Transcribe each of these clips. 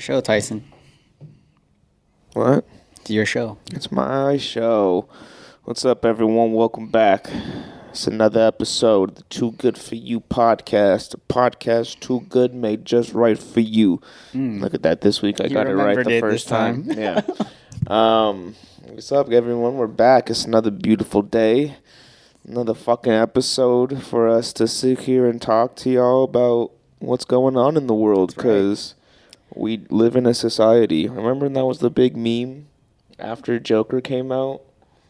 show, Tyson. What? It's your show. It's my show. What's up, everyone? Welcome back. It's another episode of the Too Good For You podcast. A podcast too good, made just right for you. Look at that. This week I got it right the first time. Yeah. What's up, everyone? We're back. It's another beautiful day. Another fucking episode for us to sit here and talk to y'all about what's going on in the world, because we live in a society. Remember when that was the big meme after Joker came out?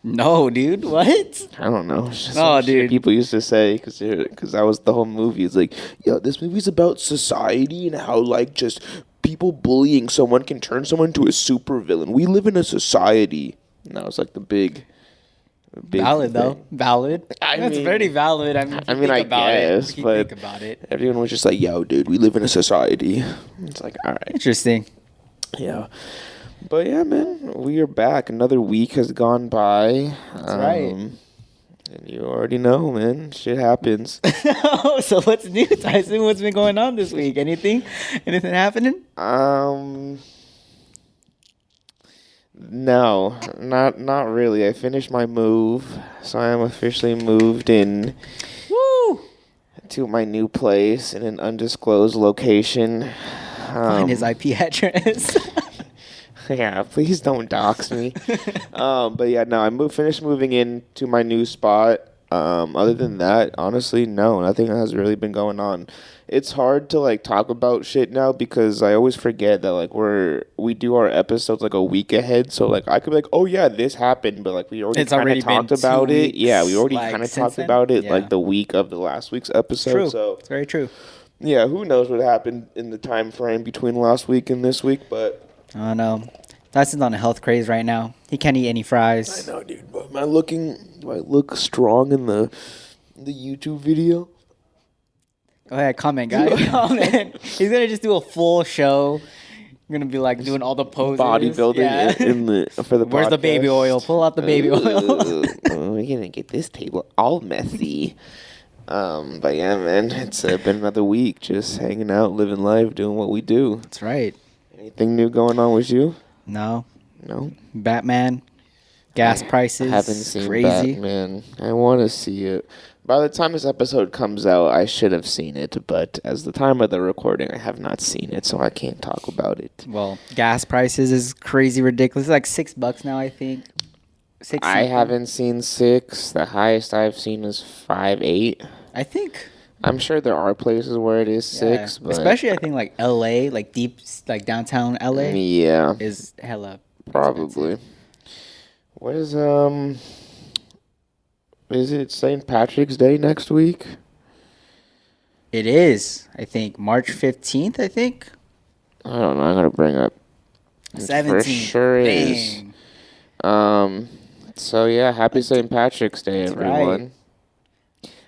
No, dude. What? I don't know. It's just Oh, some shit dude. people used to say because that was the whole movie. It's like, yo, this movie's about society and how, like, just people bullying someone can turn someone into a supervillain. We live in a society. And that was like the big Valid, thing. though. Valid. That's very valid. I mean, I guess, but think about it. everyone was just like, yo, dude, we live in a society. It's like, all right. Interesting. Yeah. But yeah, man, we are back. Another week has gone by. That's right. And you already know, man. Shit happens. So what's new, Tyson? What's been going on this week? Anything happening? No, not really. I finished my move, so I am officially moved in. Woo! To my new place in an undisclosed location. Find his IP address. Yeah, please don't dox me. But yeah, no, I finished moving in to my new spot. Other than that, honestly, no, nothing has really been going on. It's hard to like talk about shit now because I always forget that like we do our episodes like a week ahead. So like I could be like, oh yeah, this happened, but like we already kind of talked about it. Yeah, we already kind of talked about it like the week of the last week's episode. True. So It's very true. yeah, who knows what happened in the time frame between last week and this week, but I don't know. Tyson's on a health craze right now. He can't eat any fries. I know, dude. But am I looking? Do I look strong in the YouTube video? Go ahead, comment, guys. Comment. He's gonna just do a full show. You're gonna be like doing all the poses. Bodybuilding in the for the Where's the baby oil? Pull out the baby oil. We're gonna get this table all messy. But yeah, man, it's been another week just hanging out, living life, doing what we do. That's right. Anything new going on with you? No. Batman. Gas prices. I haven't seen crazy. Batman. I want to see it. By the time this episode comes out, I should have seen it, but as the time of the recording, I have not seen it, so I can't talk about it. Well, gas prices is crazy ridiculous. It's like $6 now, I think. I haven't seen 6. The highest I've seen is 5.8. I think. I'm sure there are places where it is 6, but especially I think like LA, like deep, like downtown LA. Yeah, is hella probably. expensive. What is it St. Patrick's Day next week? It is, I think, March 15th, I think. I don't know. I'm going to bring up. 17th. For sure is. So, yeah, happy St. Patrick's Day, everyone. Right.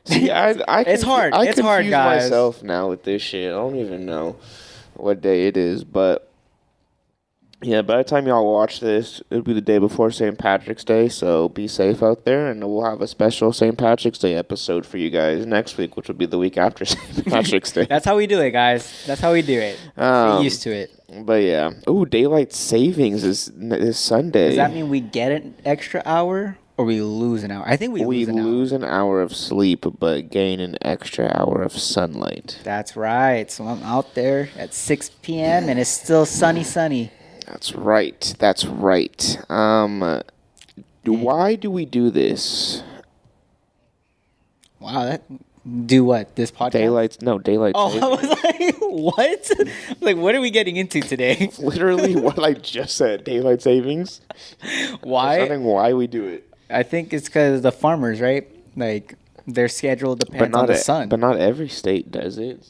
See, It's hard. I It's hard, confuse guys. myself now with this shit. I don't even know what day it is, but yeah, by the time y'all watch this, it'll be the day before St. Patrick's Day, so be safe out there, and we'll have a special St. Patrick's Day episode for you guys next week, which will be the week after St. Patrick's Day. That's how we do it, guys. That's how we do it. Get used to it. But yeah. Ooh, daylight savings is Sunday. Does that mean we get an extra hour or we lose an hour? I think we lose an hour. Of sleep, but gain an extra hour of sunlight. That's right. So I'm out there at 6 p.m. and it's still sunny. That's right. Why do we do this? Wow, do what? This podcast? Daylight Oh, savings. I was like, what? Like, what are we getting into today? Literally what I just said. Daylight savings. Why? Wondering why we do it. I think it's because the farmers, right? Like, their schedule depends on the sun. But not every state does it.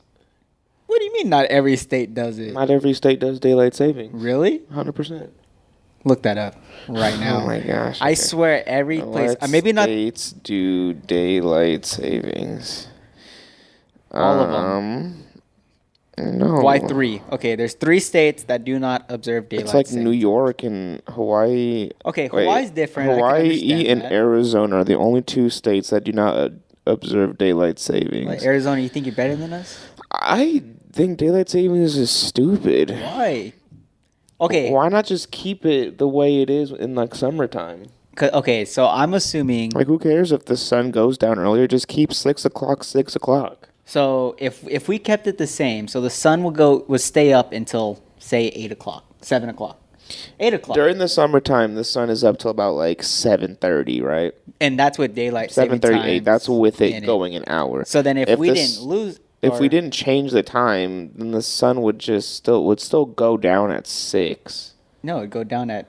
What do you mean not every state does it? Not every state does daylight savings. Really? 100%. Look that up right now. Oh my gosh. I swear every place. What Maybe not. states do daylight savings? All of them. No. Why 3? Okay, there's 3 states that do not observe daylight It's like savings. New York and Hawaii. Okay, Hawaii's different. I can Hawaii understand and that. Arizona are the only 2 states that do not observe daylight savings. Like Arizona, you think you're better than us? I think daylight savings is stupid. Why? Okay. Why not just keep it the way it is in like summertime? Okay, so I'm assuming. Like, who cares if the sun goes down earlier? Just keep 6 o'clock, 6 o'clock. So if we kept it the same, so the sun would stay up until say 8 o'clock, 7 o'clock, 8 o'clock. During the summertime, the sun is up till about like 7:30, right? And that's with daylight saving 7:38. time. That's with it going an hour. So then if we didn't lose. If we didn't change the time, then the sun would still go down at 6. No, it'd go down at.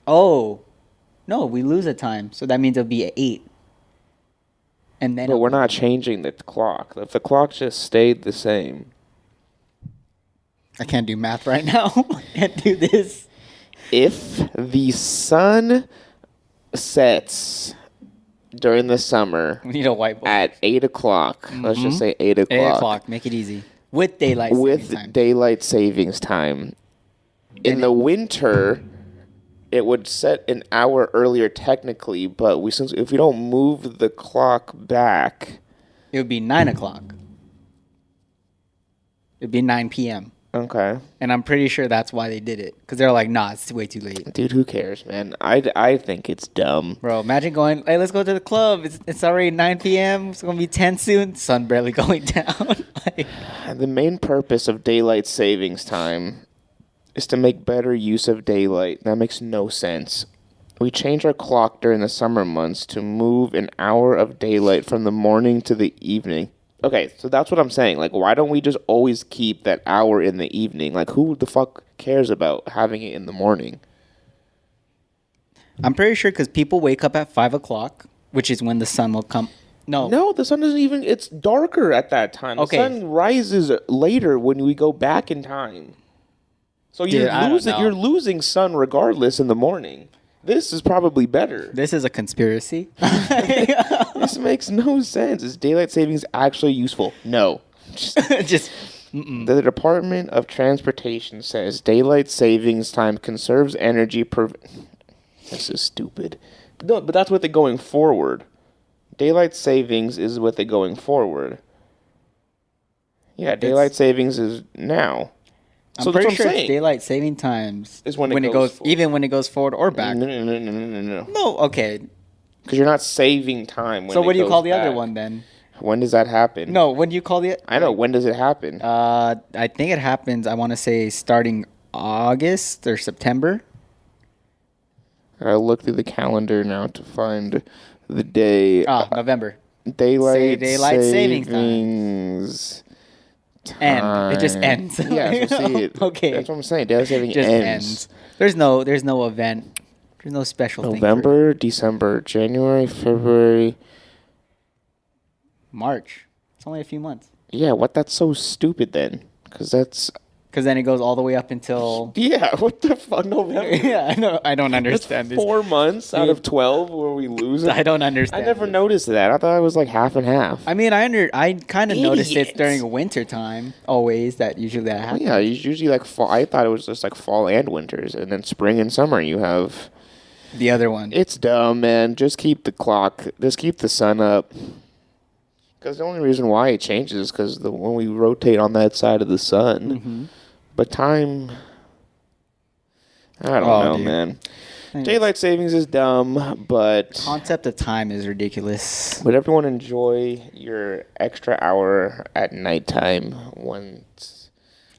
Oh, no, we lose a time, so that means it'll be at 8. And then. But we're not changing the clock. If the clock just stayed the same. I can't do math right now. I can't do this. If the sun sets during the summer We need a whiteboard. at 8 o'clock, let's just say 8 o'clock. 8 o'clock, make it easy. With daylight savings time. Daylight savings time. In the winter, it would set an hour earlier technically, but if we don't move the clock back, It would be 9 o'clock. It'd be 9 p.m. okay. And I'm pretty sure that's why they did it. Because they're like, nah, it's way too late. Dude, who cares, man? I think it's dumb. Bro, imagine going, hey, let's go to the club. It's already 9 p.m. It's going to be 10 soon. Sun barely going down. The main purpose of daylight savings time is to make better use of daylight. That makes no sense. We change our clock during the summer months to move an hour of daylight from the morning to the evening. Okay, so that's what I'm saying. Like, why don't we just always keep that hour in the evening? Like, who the fuck cares about having it in the morning? I'm pretty sure because people wake up at 5 o'clock, which is when the sun will come. No, the sun doesn't even... It's darker at that time. Okay. The sun rises later when we go back in time. So you're losing sun regardless in the morning. This is probably better. This is a conspiracy. This makes no sense. Is daylight savings actually useful? No. The Department of Transportation says daylight savings time conserves energy This is stupid. No, but that's with it going forward. Daylight savings is with it going forward. Yeah, daylight savings is now. I'm pretty sure it's daylight saving times is when it goes forward. Even when it goes forward or back. No. No, okay. Because you're not saving time. So what do you call the other one then? When does that happen? No, when do you call the? I know. When does it happen? I think it happens. I want to say starting August or September. I'll look through the calendar now to find the day. November. Daylight savings time. End. It just ends. Yeah, so see it. Okay. That's what I'm saying. Daylight saving just ends. There's no event. There's no special thing. November, December, January, February, March. It's only a few months. Yeah, that's so stupid then. Because then it goes all the way up until... Yeah, what the fuck? November? Yeah, I know. I don't understand this. 4 months out of 12 where we lose it? I don't understand. I never noticed that. I thought it was like half and half. I mean, I kind of noticed it during winter time. Always, that usually that happens. Well, yeah, it's usually like fall. I thought it was just like fall and winters. And then spring and summer you have... The other one. It's dumb, man. Just keep the clock. Just keep the sun up. Because the only reason why it changes is because when we rotate on that side of the sun... Mm-hmm. But time, I don't know, dude. Man. Daylight savings is dumb, but... Concept of time is ridiculous. But everyone enjoy your extra hour at nighttime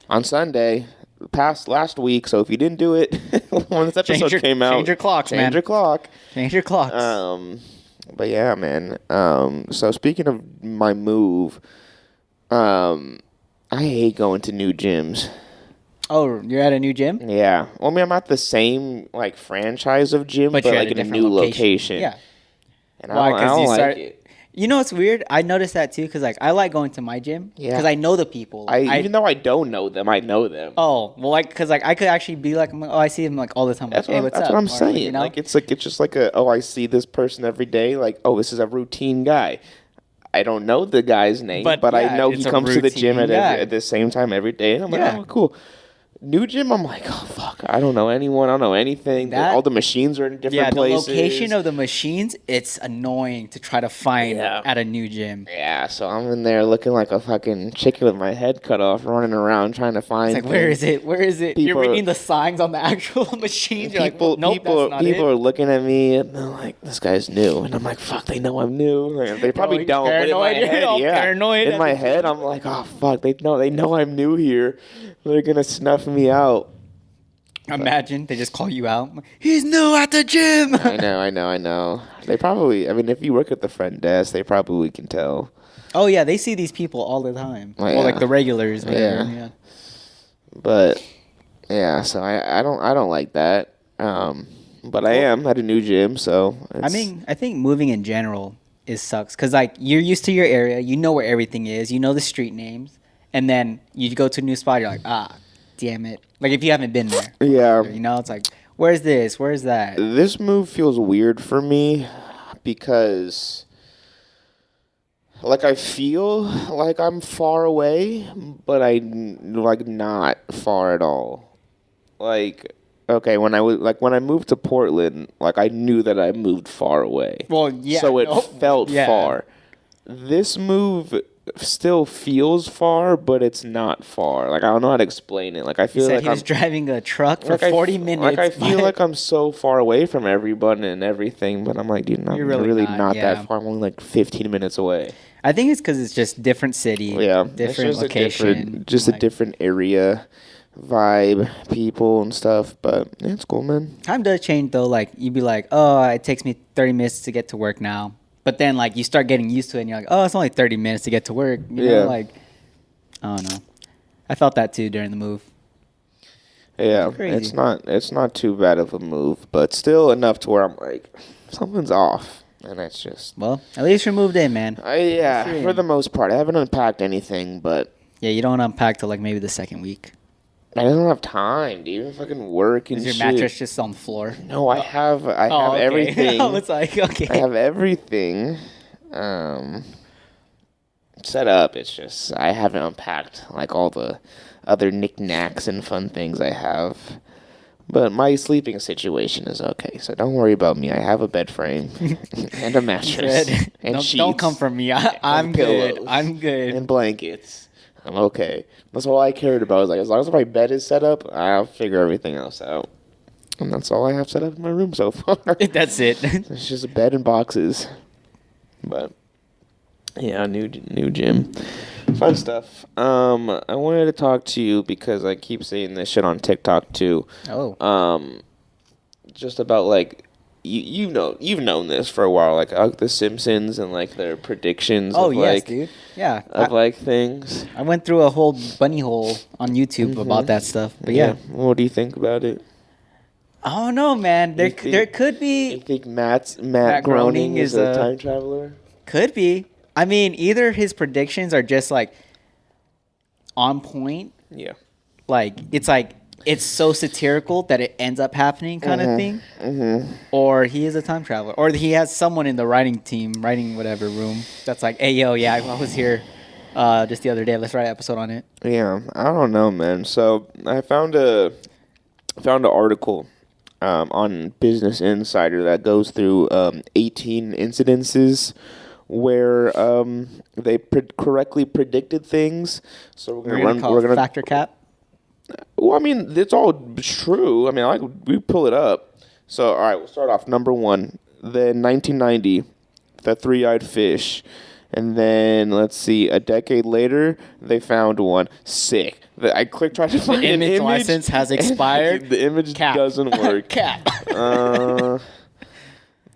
on Sunday, last week. So if you didn't do it when this episode came out... Change your clocks, man. Change your clock. Change your clocks. But yeah, man. So speaking of my move, I hate going to new gyms. Oh, you're at a new gym? Yeah. Well, I mean, I'm at the same, like, franchise of gym, but like, in a new location. Yeah. And I don't like it. You know what's weird? I noticed that, too, because, like, I like going to my gym. Yeah. Because I know the people. Even though I don't know them, I know them. Oh, well, like, because, like, I could actually be like, I see them, like, all the time. That's like, what I'm saying. You know? Like, it's just like I see this person every day. Like, this is a routine guy. I don't know the guy's name, but I know he comes to the gym at the same time every day. And I'm like, oh, cool. New gym, I'm like, oh fuck, I don't know anyone, I don't know anything. All the machines are in different places. The location of the machines, it's annoying to try to find at a new gym. Yeah, so I'm in there looking like a fucking chicken with my head cut off, running around trying to find. It's like, where is it? Where is it? You're reading the signs on the actual machines. You're like, nope, that's not it. People are looking at me and they're like, this guy's new, and I'm like, fuck, they know I'm new. Like, they probably don't. But in my head, paranoid. In my head, I'm like, oh fuck, they know I'm new here. They're gonna snuff me out. Imagine they just call you out. He's new at the gym. I know. They probably. I mean, if you work at the front desk, they probably can tell. Oh yeah, they see these people all the time. Well, like the regulars. Yeah. But yeah, so I don't like that. But I am at a new gym, so. I think moving in general sucks because like you're used to your area, you know where everything is, you know the street names. And then you go to a new spot, you're like, damn it. Like, if you haven't been there. Yeah. You know, it's like, where's this? Where's that? This move feels weird for me because, like, I feel like I'm far away, but like, not far at all. Like, okay, when I moved to Portland, like, I knew that I moved far away. Well, yeah. So it felt far. This move still feels far, but it's not far. Like, I don't know how to explain it. Like, I feel like he was driving a truck for 40 minutes. Like, I feel like I'm so far away from everyone and everything, but I'm like, dude, I'm really not that far. I'm only like 15 minutes away. I think it's because it's just different city, different location. A different area, vibe, people and stuff, but yeah, it's cool, man. Time does change, though. Like, you'd be like, oh, it takes me 30 minutes to get to work now. But then, like, you start getting used to it, and you're like, oh, it's only 30 minutes to get to work. You know, like, I don't know. I felt that, too, during the move. Yeah, it's not too bad of a move, but still enough to where I'm like, something's off. And it's just... Well, at least you moved in, man. For the most part. I haven't unpacked anything, but... Yeah, you don't unpack till, like, maybe the second week. I don't have time to even fucking work and shit. Is your mattress just on the floor? No, I have everything. I was like, okay. I have everything set up. It's just I haven't unpacked like all the other knickknacks and fun things I have. But my sleeping situation is okay, so don't worry about me. I have a bed frame and a mattress and sheets. Don't come from me. I'm good. I'm good. And blankets. I'm okay. That's all I cared about. Was like, as long as my bed is set up, I'll figure everything else out. And that's all I have set up in my room so far. That's it. It's just a bed and boxes. But yeah, new gym, fun stuff. I wanted to talk to you because I keep seeing this shit on TikTok too. Oh. Just about like. You've known this for a while, like the Simpsons and like their predictions. Oh, of, yes, like, dude. Yeah. Like things. I went through a whole bunny hole on YouTube about that stuff. But yeah. What do you think about it? I don't know, man. There could be. You think Matt Groening is a time traveler? Could be. I mean, either his predictions are just like on point. Yeah. Like it's so satirical that it ends up happening kind of thing. Mm-hmm. Or he is a time traveler. Or he has someone in the writing whatever room that's like, hey, yo, yeah, I was here just the other day. Let's write an episode on it. Yeah, I don't know, man. So I found an article on Business Insider that goes through 18 incidences where they correctly predicted things. So we're gonna factor cap. Well, I mean, it's all true. I mean, we pull it up. So, all right, we'll start off. Number one, then 1990, the three-eyed fish. And then, let's see, a decade later, they found one. Sick. I tried to find an image. License has expired. The image doesn't work. Cap.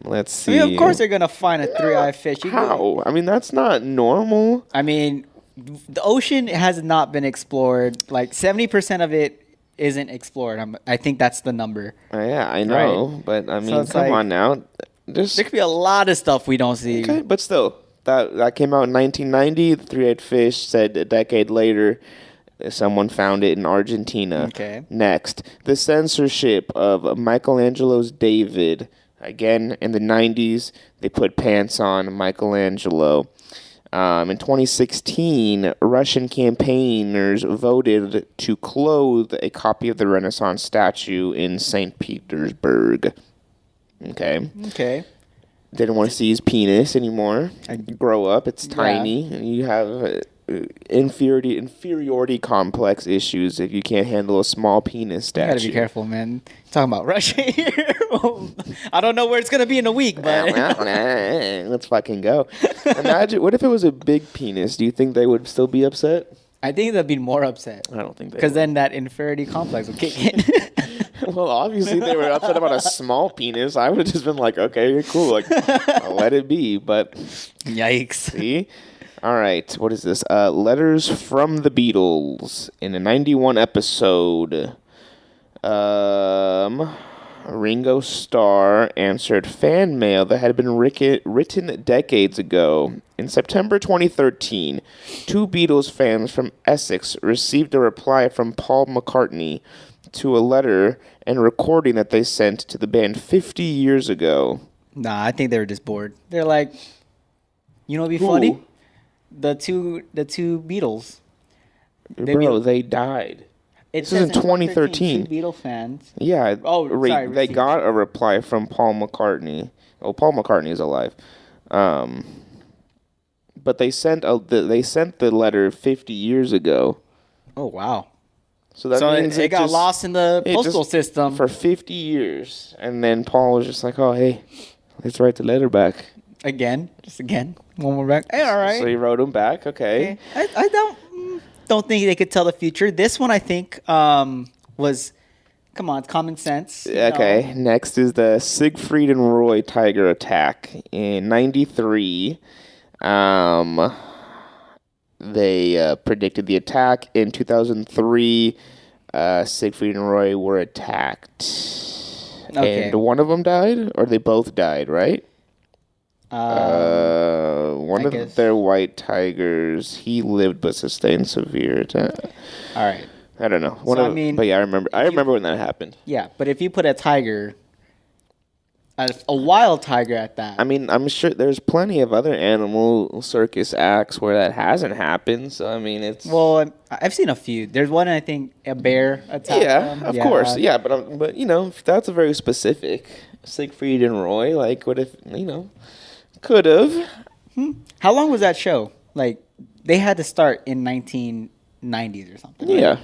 Let's see. I mean, of course they're going to find a three-eyed fish. How? I mean, that's not normal. I mean... The ocean has not been explored. Like 70% of it isn't explored. I think that's the number. Yeah, I know, right. But I mean, come on now. There could be a lot of stuff we don't see. Okay, but still, that came out in 1990. The three-eyed fish said a decade later, someone found it in Argentina. Okay. Next, the censorship of Michelangelo's David. Again, in the 90s, they put pants on Michelangelo. In 2016, Russian campaigners voted to clothe a copy of the Renaissance statue in St. Petersburg. Okay. Didn't want to see his penis anymore. Grow up. It's tiny. And you have inferiority complex issues if you can't handle a small penis statue. You gotta be careful, man. Talking about Russia here. I don't know where it's gonna be in a week, but let's fucking go. Imagine, what if it was a big penis? Do you think they would still be upset? I think they'd be more upset. I don't think they would. Because then that inferiority complex will kick in. Well, obviously they were upset about a small penis. I would have just been like, okay, you're cool. Like, I'll let it be. But yikes. See? All right. What is this? Letters from the Beatles in a 91 episode. Ringo Starr answered fan mail that had been written decades ago. In September 2013, two Beatles fans from Essex received a reply from Paul McCartney to a letter and recording that they sent to the band 50 years ago. Nah, I think they were just bored. They're like, you know what'd be funny? The two Beatles. They died. This is in 2013. Two Beatle fans. Yeah. Oh, sorry. They got a reply from Paul McCartney. Oh, Paul McCartney is alive. But they sent the letter 50 years ago. Oh, wow. So that means it got lost in the postal system for 50 years, and then Paul was just like, "Oh, hey, let's write the letter back again, one more back." Hey, all right. So he wrote him back. Okay. I don't think they could tell the future. This one, I think, was, come on, it's common sense. Okay. Next is the Siegfried and Roy tiger attack in '93. They predicted the attack. In 2003, Siegfried and Roy were attacked. Okay. And one of them died? Or they both died, right? One of their white tigers, he lived but sustained severe attack. All right. I don't know. But yeah, I remember when that happened. Yeah, but if you put a tiger... A wild tiger at that. I mean, I'm sure there's plenty of other animal circus acts where that hasn't happened. So, I mean, it's... Well, I've seen a few. There's one, I think, a bear attacked them. Of course. Yeah, but you know, that's a very specific. Siegfried and Roy, like, what if, could have. How long was that show? Like, they had to start in 1990s or something. Yeah. Right?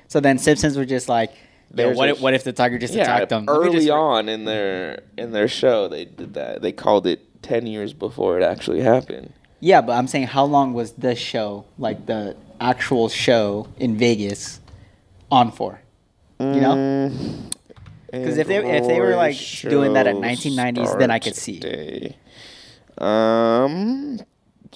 So then Simpsons were just like... What if the tiger just attacked them? Early on in their show, they did that. They called it 10 years before it actually happened. Yeah, but I'm saying, how long was the show, like the actual show in Vegas, on for? You know? Because if they were like doing that at 1990s, then I could see.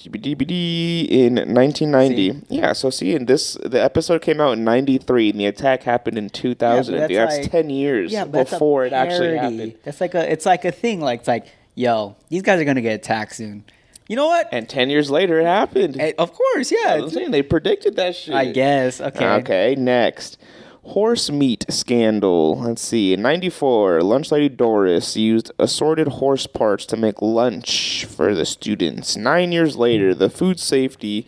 In 1990. See? Yeah, so the episode came out in 93 and the attack happened in 2000. Yeah, that's 10 years before it actually happened. It's like a thing. Like, it's like, yo, these guys are going to get attacked soon. You know what? And 10 years later it happened. Of course, yeah. I'm saying they predicted that shit. I guess. Okay. Okay, next. Horse meat scandal. Let's see. In 94, lunch lady Doris used assorted horse parts to make lunch for the students. 9 years later, the Food Safety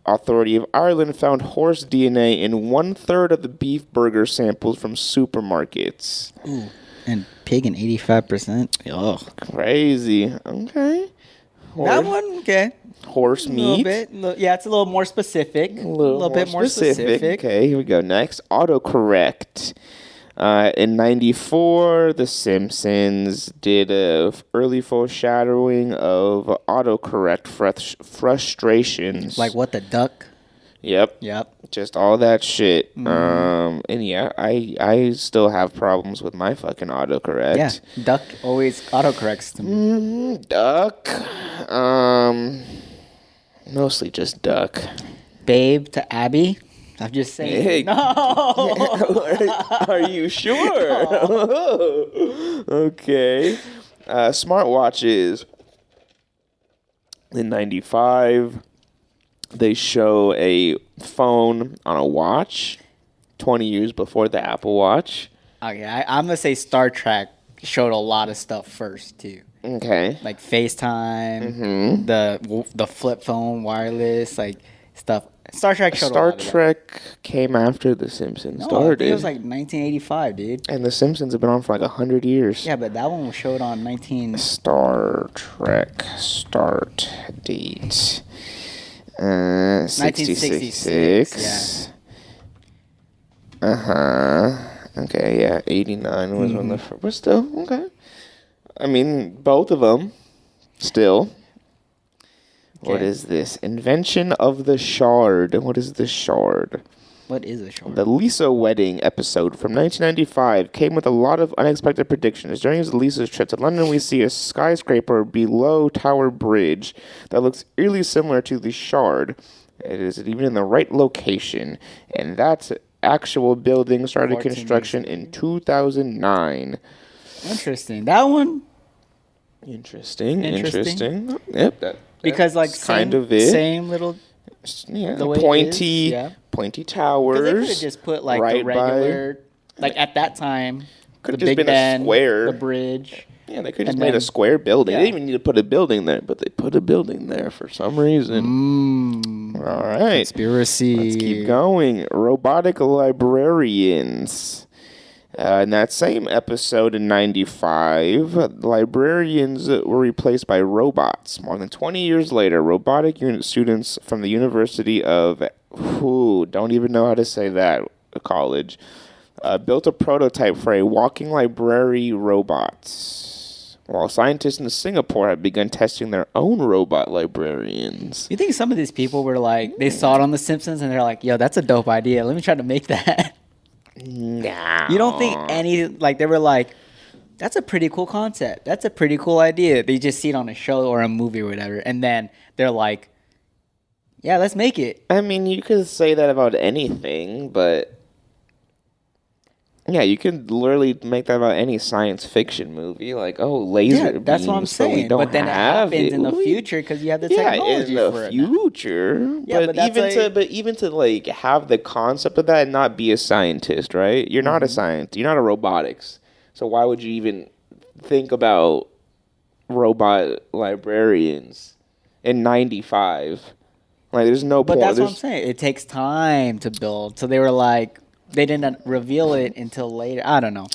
Authority of Ireland found horse DNA in 1/3 of the beef burger samples from supermarkets. Ooh, and pig in 85%. Oh, crazy. Okay. That one, okay. Horse meat. Yeah, it's a little more specific. A little bit more specific. Okay, here we go. Next, autocorrect. In 94, The Simpsons did a early foreshadowing of autocorrect frustrations. Like what, the duck? Yep. Just all that shit. And yeah, I still have problems with my fucking autocorrect. Yeah, duck always autocorrects to me. Duck. Mostly just duck. Babe to Abby. I'm just saying. Hey. No. Are you sure? Okay. Smartwatches. In 95, they show a phone on a watch 20 years before the Apple Watch. Okay, I'm going to say Star Trek showed a lot of stuff first, too. Okay. like FaceTime, Mm-hmm. the flip phone, wireless, like stuff. Star Trek showed a Star lot of that. Trek came after The Simpsons No, I started. think it was like 1985, dude. And The Simpsons have been on for like 100 years. Yeah, but that one was showed on 19. Star Trek start date. 1966. Yeah. Okay, yeah. 89 was when the first. But still, okay. I mean, both of them. Still. Okay. What is this? Invention of the Shard. What is the Shard? What is a short? The Lisa wedding episode from 1995 came with a lot of unexpected predictions. During Lisa's trip to London, we see a skyscraper below Tower Bridge that looks eerily similar to the Shard. It is even in the right location, and that actual building started 14 construction in 2009. Interesting. That one. Interesting. Yep. Because like That's kind of it. Same little. Yeah, The way it pointy, is, yeah. pointy Because towers. they could have just put like right the regular, like at that time, Could have the just Big been Ben, a square. the bridge. Yeah, they could have just and made then- a square building. yeah. They didn't even need to put a building there, but they put a building there for some reason. All right. Conspiracy. Let's keep going. Robotic Librarians. In that same episode in 95, librarians were replaced by robots. More than 20 years later, robotic unit students from the University of, don't even know how to say that, college, built a prototype for a walking library robot, while scientists in Singapore have begun testing their own robot librarians. You think some of these people were like, they saw it on The Simpsons and they're like, yo, that's a dope idea. Let me try to make that. No. You don't think they were like, that's a pretty cool concept. That's a pretty cool idea. They just see it on a show or a movie or whatever. And then they're like, yeah, let's make it. I mean, you could say that about anything, but yeah, you could literally make that about any science fiction movie. Like, laser beams. That's what I'm so we saying. don't But then it have happens in the We- future because you have the Yeah, technology in the for it now. future. Yeah, but that's even to like have the concept of that and not be a scientist, right? You're not a scientist. You're not a robotics. So why would you even think about robot librarians in 95? Like, there's no But point. that's what I'm saying. It takes time to build. So they were like, they didn't reveal it until later. I don't know.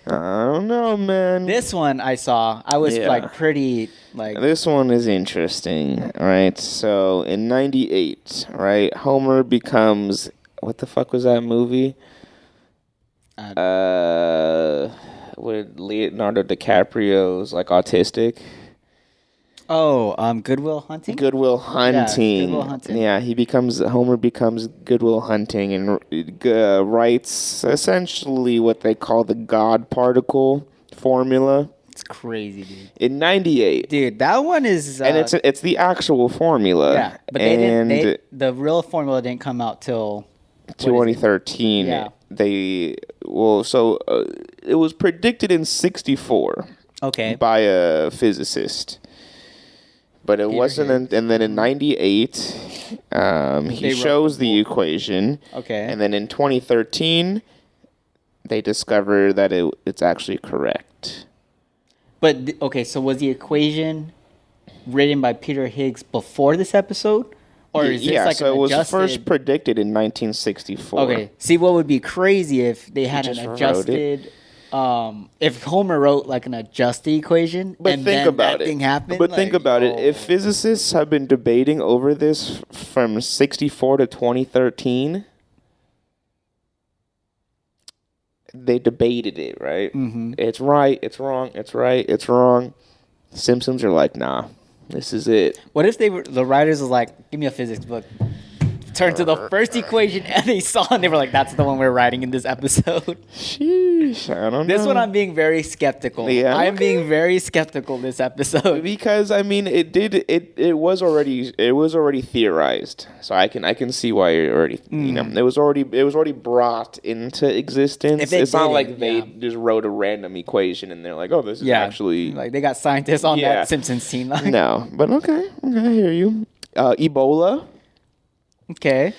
I don't know, man. This one I saw, I was Yeah. like pretty like. This one is interesting, right? So in 98, right, Homer becomes, what the fuck was that movie? With Leonardo DiCaprio's like autistic. Goodwill Hunting. Goodwill Hunting. Goodwill Hunting. Yeah, Homer becomes Goodwill Hunting and writes essentially what they call the God particle formula. It's crazy, dude. In 98. Dude, that one is. And it's the actual formula. Yeah, but they didn't. The real formula didn't come out till 2013. Yeah. It was predicted in 64 Okay. by a physicist. But it wasn't, and then in 98, he They shows the equation. Okay. And then in 2013, they discover that it's actually correct. But okay, so was the equation written by Peter Higgs before this episode, or is this like so an it was adjusted? first predicted in 1964. Okay. See, what would be crazy if they had just an wrote adjusted. If Homer wrote like an adjusted equation, But and think then about that it. thing happened. But think like, about it. If physicists have been debating over this from 64 to 2013, they debated it, right? Mm-hmm. It's right, it's wrong, it's right, it's wrong. Simpsons are like, nah, this is it. What if the writers was like, give me a physics book. Turn to the first equation and they saw and they were like, that's the one we're writing in this episode. Sheesh, I don't know. This one I'm being very skeptical. Yeah, I'm okay. being very skeptical this episode. Because I mean, it was already theorized, so I can see why you're already it was already brought into existence. If they It's not did like it, they yeah. just wrote a random equation and they're like, oh, this is actually like they got scientists on Yeah. that Simpsons team. Like, no, but okay, I hear you. Ebola. Okay.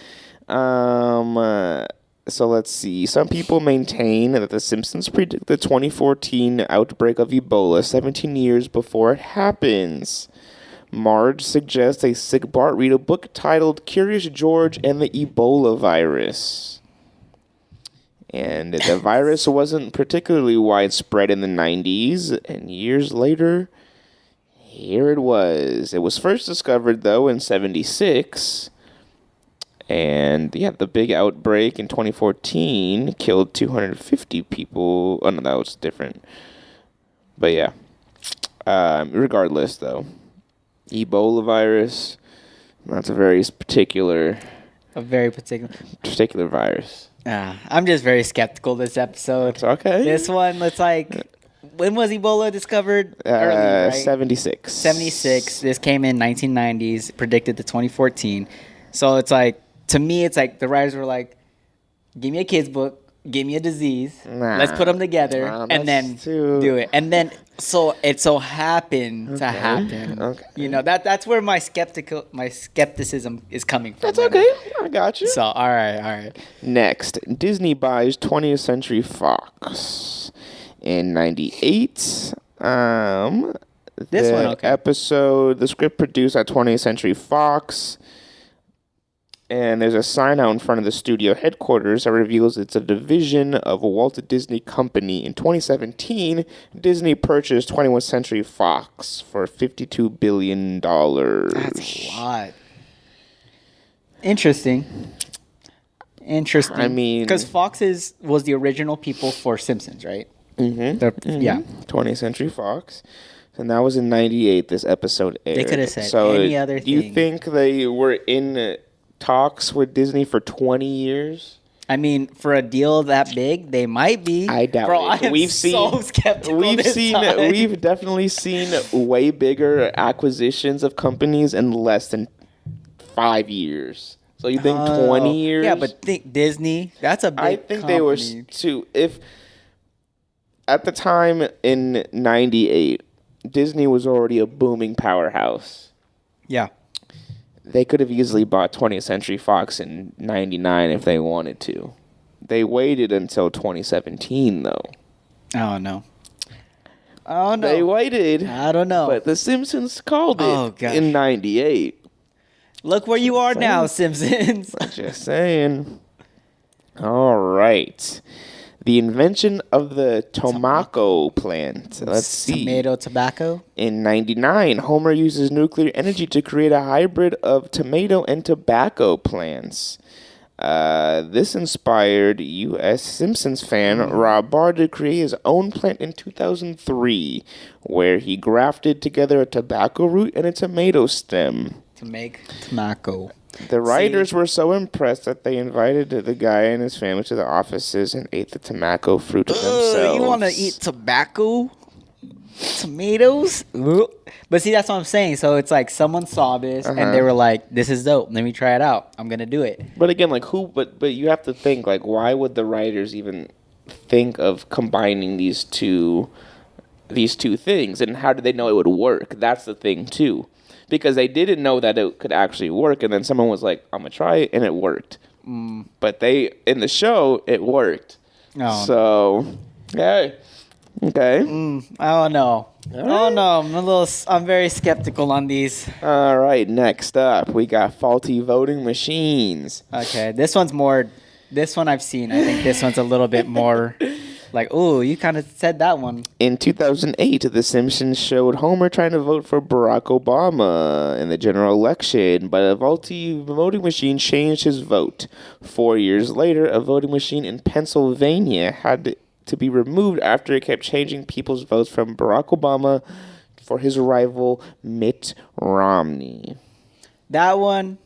So let's see. Some people maintain that the Simpsons predict the 2014 outbreak of Ebola 17 years before it happens. Marge suggests a sick Bart read a book titled Curious George and the Ebola Virus. And the virus wasn't particularly widespread in the 90s, and years later, here it was. It was first discovered, though, in 76. And, yeah, the big outbreak in 2014 killed 250 people. Oh, no, that was different. But, yeah. Regardless, though. Ebola virus, that's a very particular virus. I'm just very skeptical this episode. It's okay. This one, it's like, when was Ebola discovered? Early, right? 76. 76. This came in 1990s, predicted to 2014. So it's like, to me, it's like the writers were like, give me a kid's book, give me a disease, let's put them together, and then do it. And then, so it so happened to happen. Okay. You know, that's where my skepticism is coming from. That's okay. I got you. So, all right. Next, Disney buys 20th Century Fox in 98. This one, okay. The script produced at 20th Century Fox. And there's a sign out in front of the studio headquarters that reveals it's a division of a Walt Disney Company. In 2017, Disney purchased 21st Century Fox for $52 billion. That's a lot. Interesting. I mean, because Fox was the original people for Simpsons, right? Mm-hmm. Yeah. 20th Century Fox. And that was in 98, this episode aired. They could have said any other thing. Do you think they were in talks with Disney for 20 years? I mean, for a deal that big, they might be. I doubt it. So skeptical. We've definitely seen way bigger acquisitions of companies in less than 5 years. So you think 20 years? Yeah, but think Disney. That's a big I think company. they were too. If at the time in 98, Disney was already a booming powerhouse. Yeah. They could have easily bought 20th Century Fox in 99 if they wanted to. They waited until 2017, though. Oh, no. Oh, no. They waited. I don't know. But The Simpsons called it in 98. Look where you are now, Simpsons. Just saying. All right. The invention of the tobacco plant. Let's see. Tomato tobacco? In 99, Homer uses nuclear energy to create a hybrid of tomato and tobacco plants. This inspired U.S. Simpsons fan Rob Barr to create his own plant in 2003, where he grafted together a tobacco root and a tomato stem. To make tobacco. The writers were so impressed that they invited the guy and his family to the offices and ate the tobacco fruit themselves. You want to eat tobacco? Tomatoes? But see, that's what I'm saying. So it's like someone saw this and they were like, this is dope. Let me try it out. I'm going to do it. But again, like who, but you have to think, like, why would the writers even think of combining these two things? And how did they know it would work? That's the thing, too. Because they didn't know that it could actually work, and then someone was like, I'm going to try it, and it worked. But in the show, it worked. Oh. So, yeah. Okay. I don't know. Oh, no. I'm very skeptical on these. All right, next up, we got faulty voting machines. Okay, this one I've seen. I think this one's a little bit more... Like, oh, you kind of said that one. In 2008, The Simpsons showed Homer trying to vote for Barack Obama in the general election, but a faulty voting machine changed his vote. 4 years later, a voting machine in Pennsylvania had to be removed after it kept changing people's votes from Barack Obama for his rival, Mitt Romney. That one,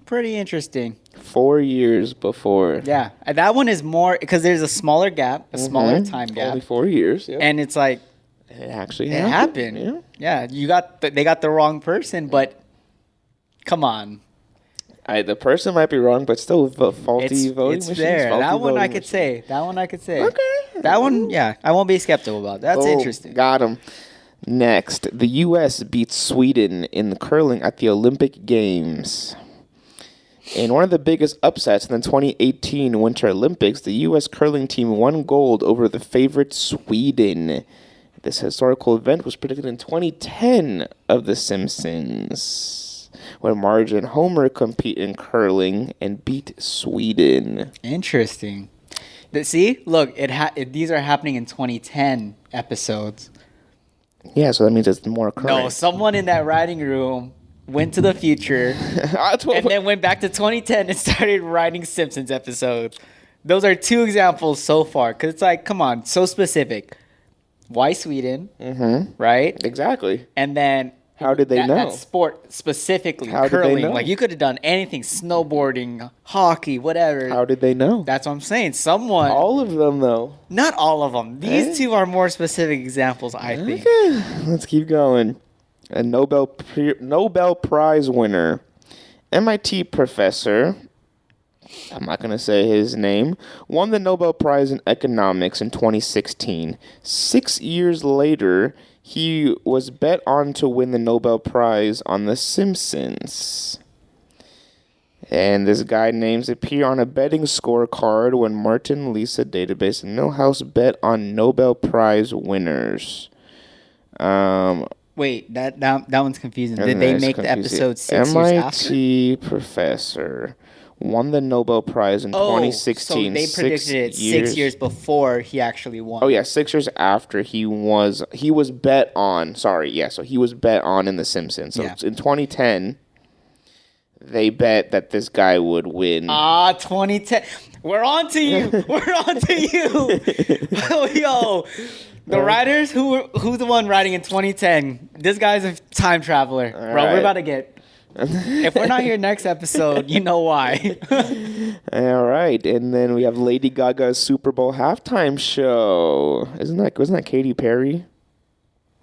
pretty interesting. 4 years before. Yeah. That one is more, because there's a smaller gap, a smaller time gap. Only 4 years. Yeah. And it's like, it actually happened. Yeah. They got the wrong person, but come on. The person might be wrong, but still faulty voting machines. It's there. That one I could say. Okay. That one, yeah. I won't be skeptical about. That's interesting. Got him. Next, the U.S. beats Sweden in curling at the Olympic Games. In one of the biggest upsets in the 2018 Winter Olympics, the U.S. curling team won gold over the favorite Sweden. This historical event was predicted in 2010 of The Simpsons, when Marge and Homer compete in curling and beat Sweden. Interesting. See, look, these are happening in 2010 episodes. Yeah, so that means it's more current. No, someone in that writing room went to the future and then went back to 2010 and started writing Simpsons episodes. Those are two examples so far. Because it's like, come on, so specific. Why Sweden? Mm-hmm. Right? Exactly. And then... How did they know? That sport specifically, How curling. Did they know? Like, you could have done anything. Snowboarding, hockey, whatever. How did they know? That's what I'm saying. Someone... All of them, though. Not all of them. These two are more specific examples, I think. Okay, let's keep going. A Nobel Prize winner, MIT professor, I'm not going to say his name, won the Nobel Prize in Economics in 2016. 6 years later, he was bet on to win the Nobel Prize on The Simpsons. And this guy names appear on a betting scorecard when Martin Lisa Database and Milhouse bet on Nobel Prize winners. Wait, that one's confusing. Did they make the episode 6 years after? MIT professor won the Nobel Prize in 2016. So they predicted it 6 years before he actually won. Oh yeah, 6 years after he was bet on. Sorry, yeah. So he was bet on in The Simpsons. So in 2010, they bet that this guy would win. 2010. We're on to you. We're on to you. Oh, yo. The writers, who's the one writing in 2010? This guy's a time traveler. Bro, right. We're about to get... If we're not here next episode, you know why. All right. And then we have Lady Gaga's Super Bowl halftime show. Wasn't that Katy Perry?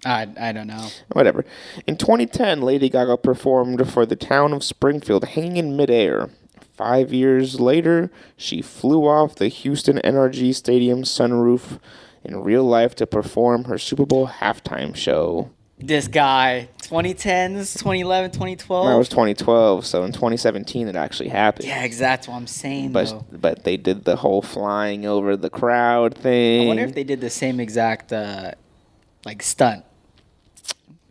I don't know. Whatever. In 2010, Lady Gaga performed for the town of Springfield, hanging in midair. 5 years later, she flew off the Houston NRG Stadium sunroof in real life to perform her Super Bowl halftime show. This guy, 2010s, 2011, 2012? That was 2012, so in 2017 it actually happened. Yeah, exactly what I'm saying, But they did the whole flying over the crowd thing. I wonder if they did the same exact, stunt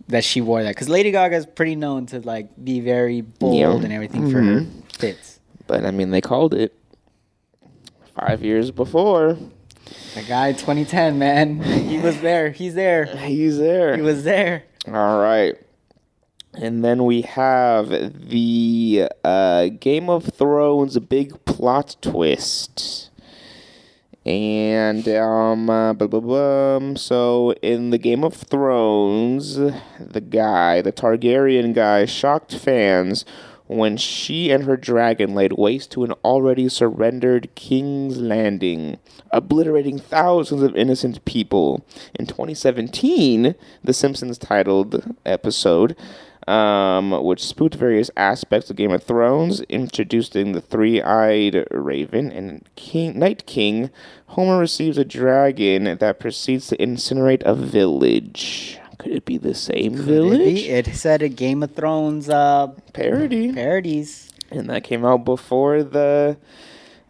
that she wore that. Because Lady Gaga is pretty known to, be very bold and everything for her fits. But, they called it 5 years before. The guy 2010, man. He was there. He's there. He's there. He was there. All right. And then we have the Game of Thrones big plot twist. And, so in the Game of Thrones, the Targaryen guy, shocked fans when she and her dragon laid waste to an already surrendered King's Landing, obliterating thousands of innocent people. In 2017, The Simpsons titled episode, which spoofed various aspects of Game of Thrones, introducing the three-eyed raven and Night King, Homer receives a dragon that proceeds to incinerate a village. Could it be the same village? It said a Game of Thrones parodies. And that came out before the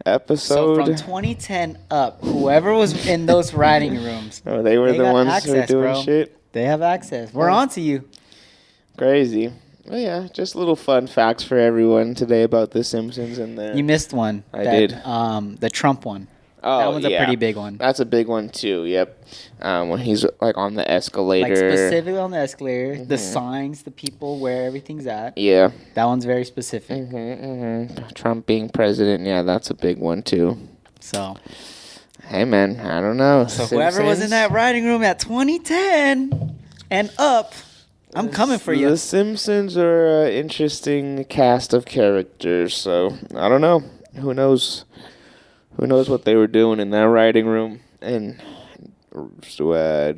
episode. So from 2010 up, whoever was in those writing rooms, they were the ones access, who were doing bro. shit. They have access. We're on to you. Crazy. Well, yeah, just little fun facts for everyone today about The Simpsons and You missed one. I did. The Trump one. Oh, that one's a pretty big one. That's a big one too. Yep. When he's on the escalator, specifically on the escalator, the signs, the people, where everything's at. Yeah. That one's very specific. Trump being president, yeah, that's a big one too. So. Hey man, I don't know. So whoever was in that writing room at 2010 and up, I'm coming for you. The Simpsons are an interesting cast of characters. So I don't know. Who knows? Who knows what they were doing in that writing room and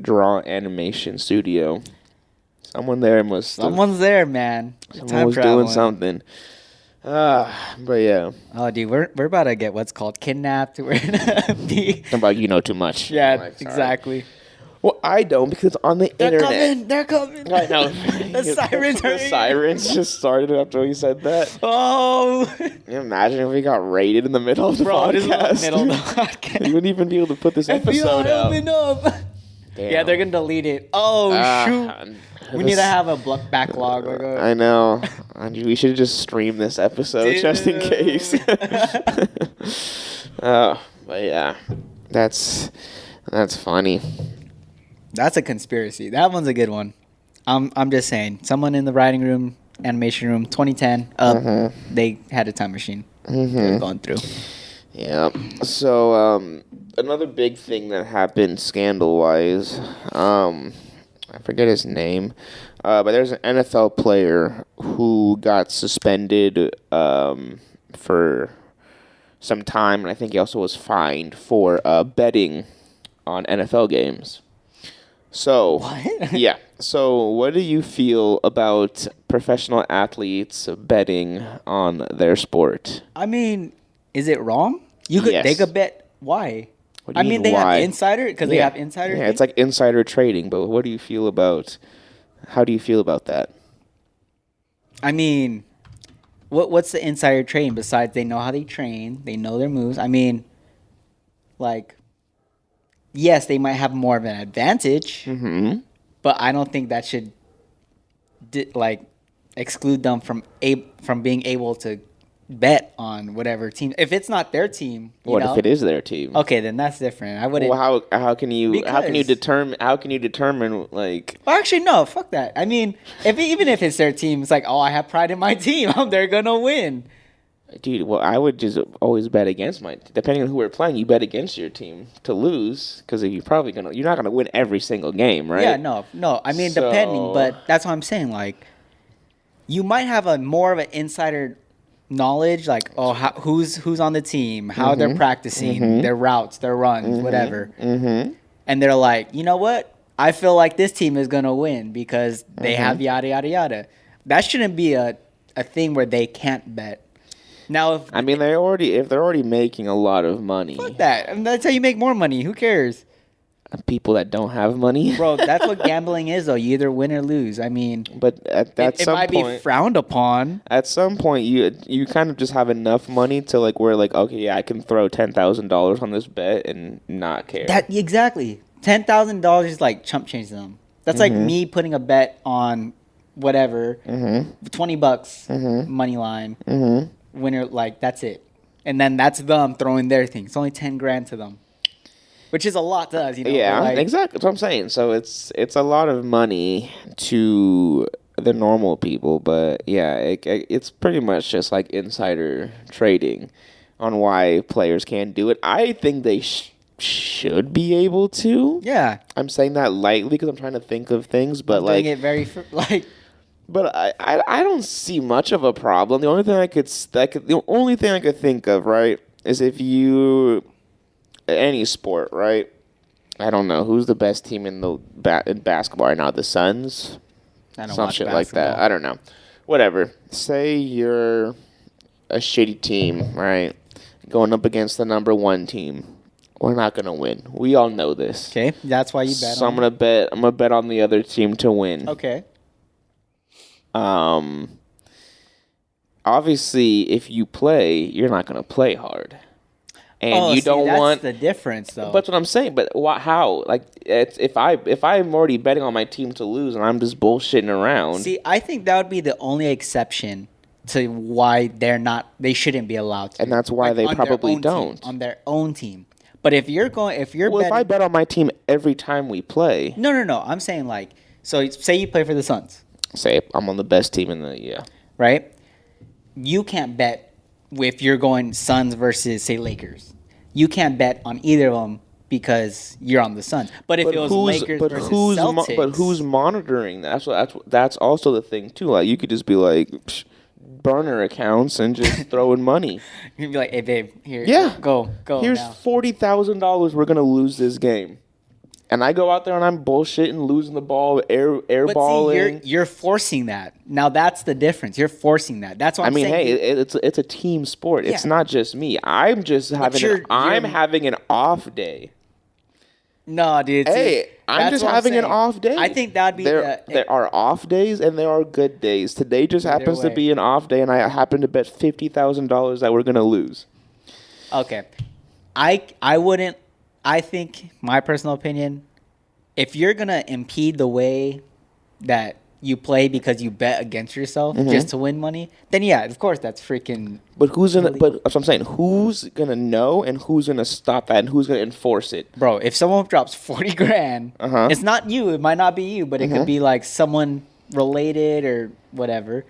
draw animation studio? Someone's there, man. Someone was doing something. But yeah. Oh, dude, we're about to get what's called kidnapped. We're gonna be. About you know too much. Yeah, exactly. Well, I don't because it's on the internet. They're coming. I know. The sirens are The sirens just started after he said that. Oh. Can you imagine if we got raided in the middle of the Bro, this is podcast? the middle of the podcast. You wouldn't even be able to put this episode FBI, out. open up. Damn. Yeah, they're going to delete it. Oh, shoot. We need to have a backlog. I know. We should just stream this episode just in case. Oh, but yeah. That's funny. That's a conspiracy. That one's a good one. I'm just saying. Someone in the writing room, animation room, 2010, they had a time machine. They were going through. Yeah. So, another big thing that happened scandal-wise, I forget his name, but there's an NFL player who got suspended for some time, and I think he also was fined for betting on NFL games. So, what? Yeah. So, what do you feel about professional athletes betting on their sport? I mean, is it wrong? They could bet. Why? What do you mean, they why? have insider because they have insider. Yeah, it's like insider trading. But what do you feel about? How do you feel about that? I mean, what's the insider trading besides they know how they train, they know their moves? I mean, like, yes, they might have more of an advantage, but I don't think that should exclude them from being able to bet on whatever team. If it's not their team, What if it is their team? Okay, then that's different. I wouldn't. Well, how can you determine like? Well, actually, no. Fuck that. I mean, even if it's their team, it's like, oh, I have pride in my team. They're gonna win. Dude, well, I would just always bet against depending on who we're playing, you bet against your team to lose because you're not gonna win every single game, right? Yeah, no. I mean, depending, but that's what I'm saying. Like, you might have more of an insider knowledge, like, who's on the team, how they're practicing, their routes, their runs, whatever. And they're like, you know what? I feel like this team is gonna win because they have yada yada yada. That shouldn't be a thing where they can't bet. Now, if they're already making a lot of money, fuck that. I mean, that's how you make more money. Who cares? People that don't have money, bro. That's what gambling is, though. You either win or lose. I mean, but it might be frowned upon. At some point, you kind of just have enough money to okay, yeah, I can throw $10,000 on this bet and not care. That exactly $10,000 is like chump change to them. That's like me putting a bet on whatever, $20 money line. Winner, like, that's it, and then that's them throwing their thing. It's only $10,000 to them, which is a lot to us, you know. Yeah, exactly. That's what I'm saying. So it's a lot of money to the normal people, but yeah, it's pretty much just like insider trading on why players can't do it. I think they should be able to. Yeah, I'm saying that lightly because I'm trying to think of things, but doing it very But I don't see much of a problem. The only thing I could think of, right, is if you any sport, right? I don't know who's the best team in basketball right now. The Suns, some shit like that. I don't know. Whatever. Say you're a shitty team, right? Going up against the number one team. We're not gonna win. We all know this. Okay, that's why you bet. So I'm gonna bet on the other team to win. Okay. Obviously, if you play, you're not going to play hard, and you don't want. That's the difference, though. That's what I'm saying. But how? Like, if I'm already betting on my team to lose, and I'm just bullshitting around. See, I think that would be the only exception to why they shouldn't be allowed to. And that's why they probably don't on their own team. But if I bet on my team every time we play. No. I'm saying so. Say you play for the Suns. Say I'm on the best team in the right. You can't bet if you're going Suns versus say Lakers. You can't bet on either of them because you're on the Suns. But if it was Lakers versus Celtics, but who's monitoring that? That's also the thing too. Like you could just be like burner accounts and just throwing money. You'd be like, "Hey babe, here, go. Here's $40,000. We're gonna lose this game." And I go out there and I'm bullshitting, losing the ball, airballing. You're forcing that. Now that's the difference. You're forcing that. That's what I'm saying. Hey, it's a team sport. Yeah. It's not just me. I'm just having having an off day. No, dude. Hey, I'm just having an off day. I think that'd be there are off days and there are good days. Today just happens to be an off day, and I happen to bet $50,000 that we're gonna lose. Okay, I wouldn't. I think my personal opinion, if you're gonna impede the way that you play because you bet against yourself just to win money, then yeah, of course that's freaking. But who's gonna? But that's what I'm saying. Who's gonna know and who's gonna stop that and who's gonna enforce it? Bro, if someone drops 40 grand, it's not you. It might not be you, but it could be like someone related or whatever.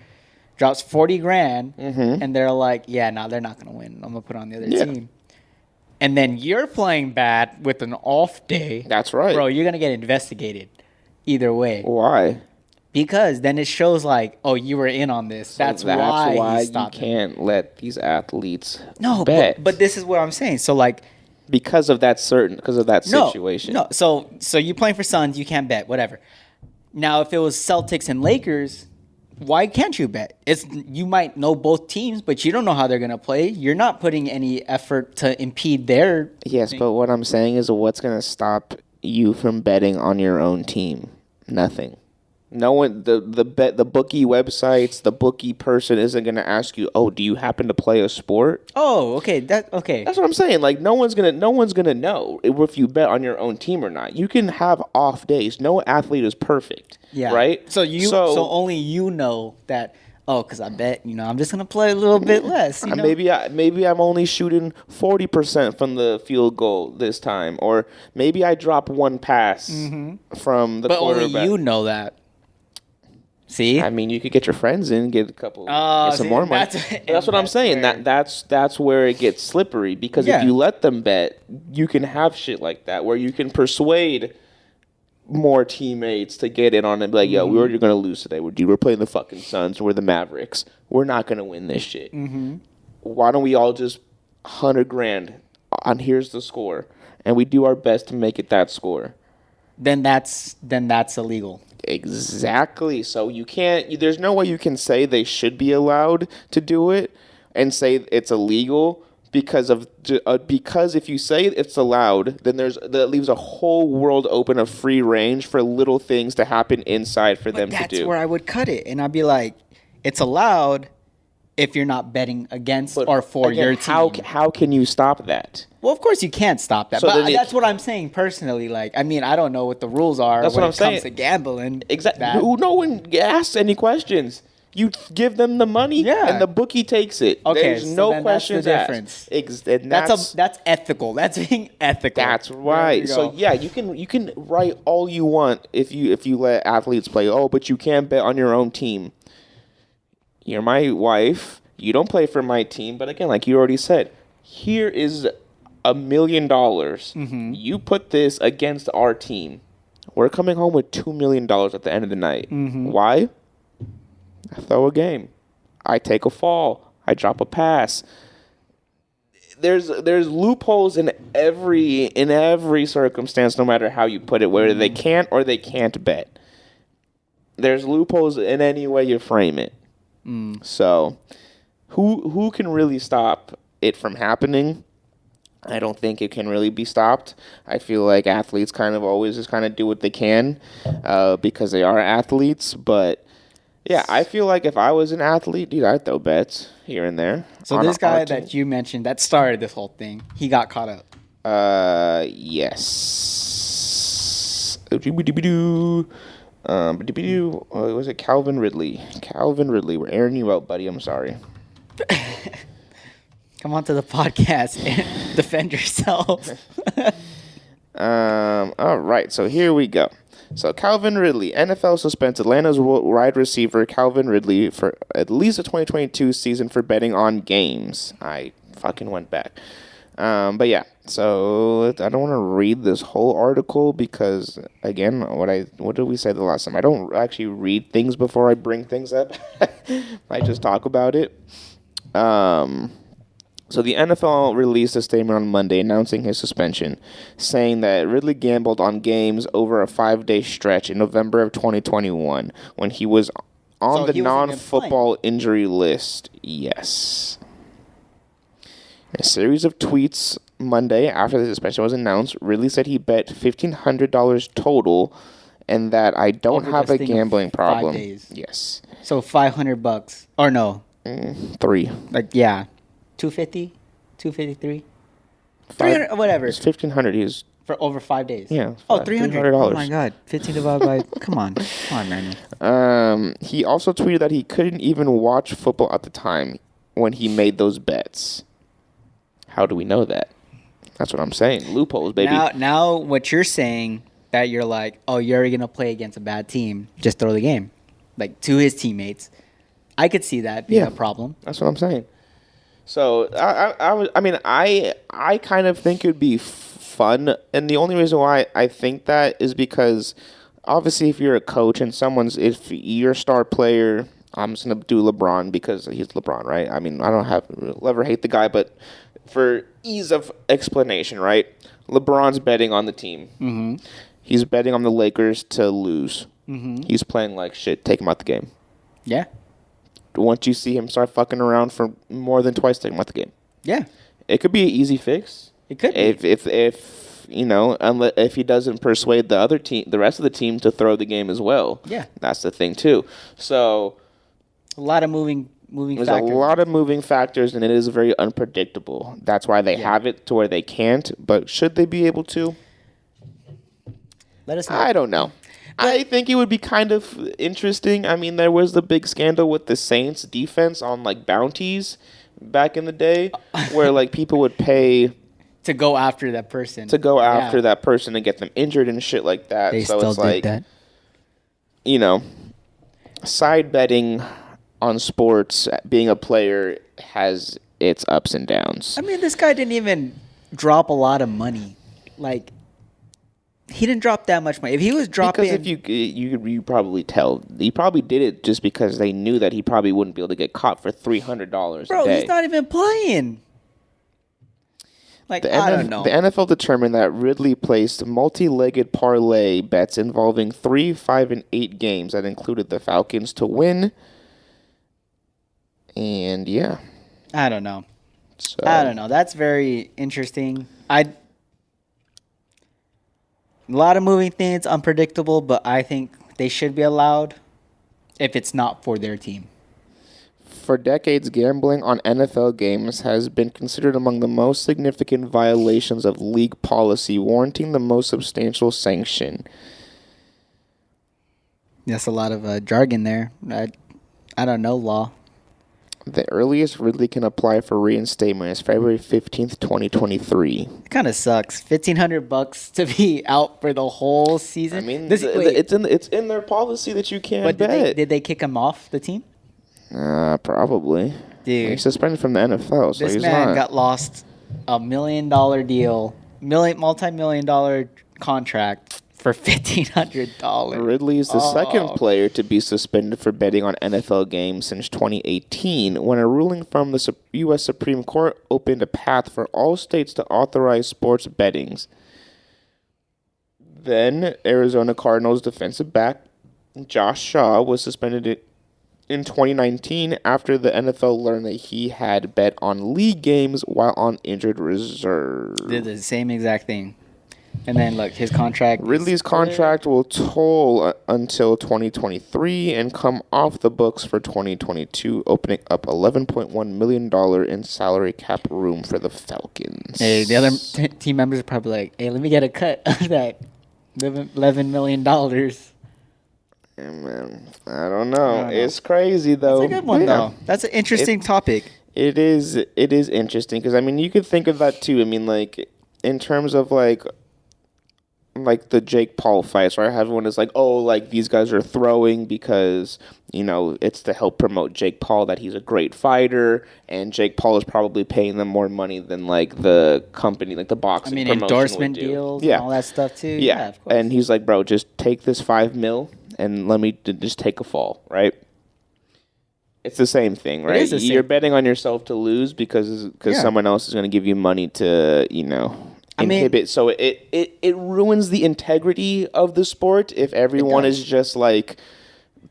Drops 40 grand, and they're like, yeah, no, they're not gonna win. I'm gonna put on the other team. And then you're playing bad with an off day. That's right, bro. You're gonna get investigated. Either way. Why? Because then it shows like, oh, you were in on this. So that's why you can't let these athletes bet. But this is what I'm saying. So like, because of that situation. No. So you're playing for Suns, you can't bet, whatever. Now, if it was Celtics and Lakers, why can't you bet? You might know both teams, but you don't know how they're gonna play. You're not putting any effort to impede their. Yes, but what I'm saying is, what's gonna stop you from betting on your own team? Nothing. No one, the bookie websites, the bookie person isn't gonna ask you, oh, do you happen to play a sport? Oh, okay, That's what I'm saying. Like no one's gonna know if you bet on your own team or not. You can have off days. No athlete is perfect. Yeah. Right. So only you know that. Oh, because I bet I'm just gonna play a little bit less. You know? Maybe I'm only shooting 40% from the field goal this time, or maybe I drop one pass from the quarterback. But only you know that. See, I mean, you could get your friends in, get a couple, get some more money. That's what I'm saying. That's where it gets slippery, because if you let them bet, you can have shit like that where you can persuade more teammates to get in on it. And be like, yo, we're going to lose today. We're playing the fucking Suns. We're the Mavericks. We're not going to win this shit. Why don't we all just 100 grand on here's the score, and we do our best to make it that score? Then that's illegal. Exactly. So you can't. There's no way you can say they should be allowed to do it and say it's illegal because if you say it's allowed, then that leaves a whole world open of free range for little things to happen inside for them to do. That's where I would cut it, and I'd be like, it's allowed if you're not betting against or for your team. How can you stop that? Well, of course you can't stop that. So but that's what I'm saying personally. Like, I mean, I don't know what the rules are when it comes to gambling. Exactly. No one asks any questions. You give them the money, and the bookie takes it. Okay, there's no questions asked. That's ethical. That's being ethical. That's right. So yeah, you can write all you want if you let athletes play. Oh, but you can't bet on your own team. You're my wife. You don't play for my team. But again, like you already said, here is $1 million. You put this against our team. We're coming home with $2 million at the end of the night. Why? I throw a game. I take a fall. I drop a pass. There's loopholes in every circumstance, no matter how you put it, whether they can't or they can't bet. There's loopholes in any way you frame it. So, who can really stop it from happening? I don't think it can really be stopped. I feel like athletes kind of always just kind of do what they can because they are athletes. But yeah, I feel like if I was an athlete, dude, I'd throw bets here and there. So this guy that you mentioned that started this whole thing, he got caught up. Yes. Was it Calvin Ridley? Calvin Ridley, we're airing you out, buddy. I'm sorry. Come on to the podcast and defend yourself. All right, so here we go. So Calvin Ridley, NFL suspends Atlanta's wide receiver Calvin Ridley for at least the 2022 season for betting on games. I fucking went back. But yeah, so I don't want to read this whole article because, again, what did we say the last time? I don't actually read things before I bring things up. I just talk about it. So the NFL released a statement on Monday announcing his suspension, saying that Ridley gambled on games over a 5-day stretch in November of 2021 when he was on the non-football injury list. Yes. A series of tweets Monday, after the suspension was announced, Ridley said he bet $1,500 total, and that I don't Over have this a thing of gambling problem. 5 days. Yes. So $500, or no? 3. Like 250, 253, 300, whatever. It's 1,500. He's For over 5 days. Yeah. Oh, $300. Oh my God. 15 divided by. Come on, man. He also tweeted that he couldn't even watch football at the time when he made those bets. How do we know that? That's what I'm saying. Loopholes, baby. Now what you're saying, that you're like, oh, you're going to play against a bad team, just throw the game. Like, to his teammates. I could see that being a problem. That's what I'm saying. So, I kind of think it would be fun. And the only reason why I think that is because, obviously, if you're a coach and if you're a star player, I'm just going to do LeBron because he's LeBron, right? I mean, I don't ever hate the guy, but for ease of explanation, right? LeBron's betting on the team. Mm-hmm. He's betting on the Lakers to lose. Mm-hmm. He's playing like shit. Take him out the game. Yeah. Once you see him start fucking around for more than twice, take him out the game. Yeah. It could be an easy fix. It could be. If he doesn't persuade the rest of the team to throw the game as well. Yeah. That's the thing too. So a lot of moving there's factors. a lot of moving factors, and it is very unpredictable. That's why they have it to where they can't. But should they be able to? Let us know. I don't know. I think it would be kind of interesting. I mean, there was the big scandal with the Saints defense on like bounties back in the day, where like people would pay to go after that person. That person and get them injured and shit like that. They so still it's did like, that. Side betting on sports, being a player, has its ups and downs. I mean, this guy didn't even drop a lot of money. Like, he didn't drop that much money. If he was dropping... Because if you probably tell, he probably did it just because they knew that he probably wouldn't be able to get caught for $300 a day. Bro, he's not even playing. Like, I don't know. The NFL determined that Ridley placed multi-legged parlay bets involving 3, 5, and 8 games that included the Falcons to win. And, yeah. I don't know. So, I don't know. That's very interesting. A lot of moving things, unpredictable, but I think they should be allowed if it's not for their team. For decades, gambling on NFL games has been considered among the most significant violations of league policy, warranting the most substantial sanction. That's a lot of jargon there. I don't know law. The earliest Ridley can apply for reinstatement is February 15th, 2023. It kind of sucks. $1,500 to be out for the whole season. I mean, it's it's in their policy that you can't bet. But did they kick him off the team? Probably. Dude, he's suspended from the NFL, so this he's man not. got lost $1 million deal, multi-million-dollar contract for $1,500. Ridley is the second player to be suspended for betting on NFL games since 2018, when a ruling from the U.S. Supreme Court opened a path for all states to authorize sports bettings. Then, Arizona Cardinals defensive back Josh Shaw was suspended in 2019 after the NFL learned that he had bet on league games while on injured reserve. Did the same exact thing. And then, look, his contract... Ridley's contract will toll until 2023 and come off the books for 2022, opening up $11.1 million in salary cap room for the Falcons. Hey, the other team members are probably like, hey, let me get a cut of that $11 million. Yeah, man, I don't know. It's crazy, though. That's a good one, though. That's an interesting topic. It is interesting because, I mean, you could think of that, too. I mean, like, in terms of, like the Jake Paul fights, right? Everyone is like, oh, like, these guys are throwing because, it's to help promote Jake Paul, that he's a great fighter, and Jake Paul is probably paying them more money than, like, the company, like, the boxing promotion endorsement would do. deals and all that stuff, too. Yeah, of course. And he's like, bro, just take this $5 million and let me just take a fall, right? It's the same thing, right? You're betting on yourself to lose because someone else is going to give you money to, inhibit. So it ruins the integrity of the sport if everyone is just like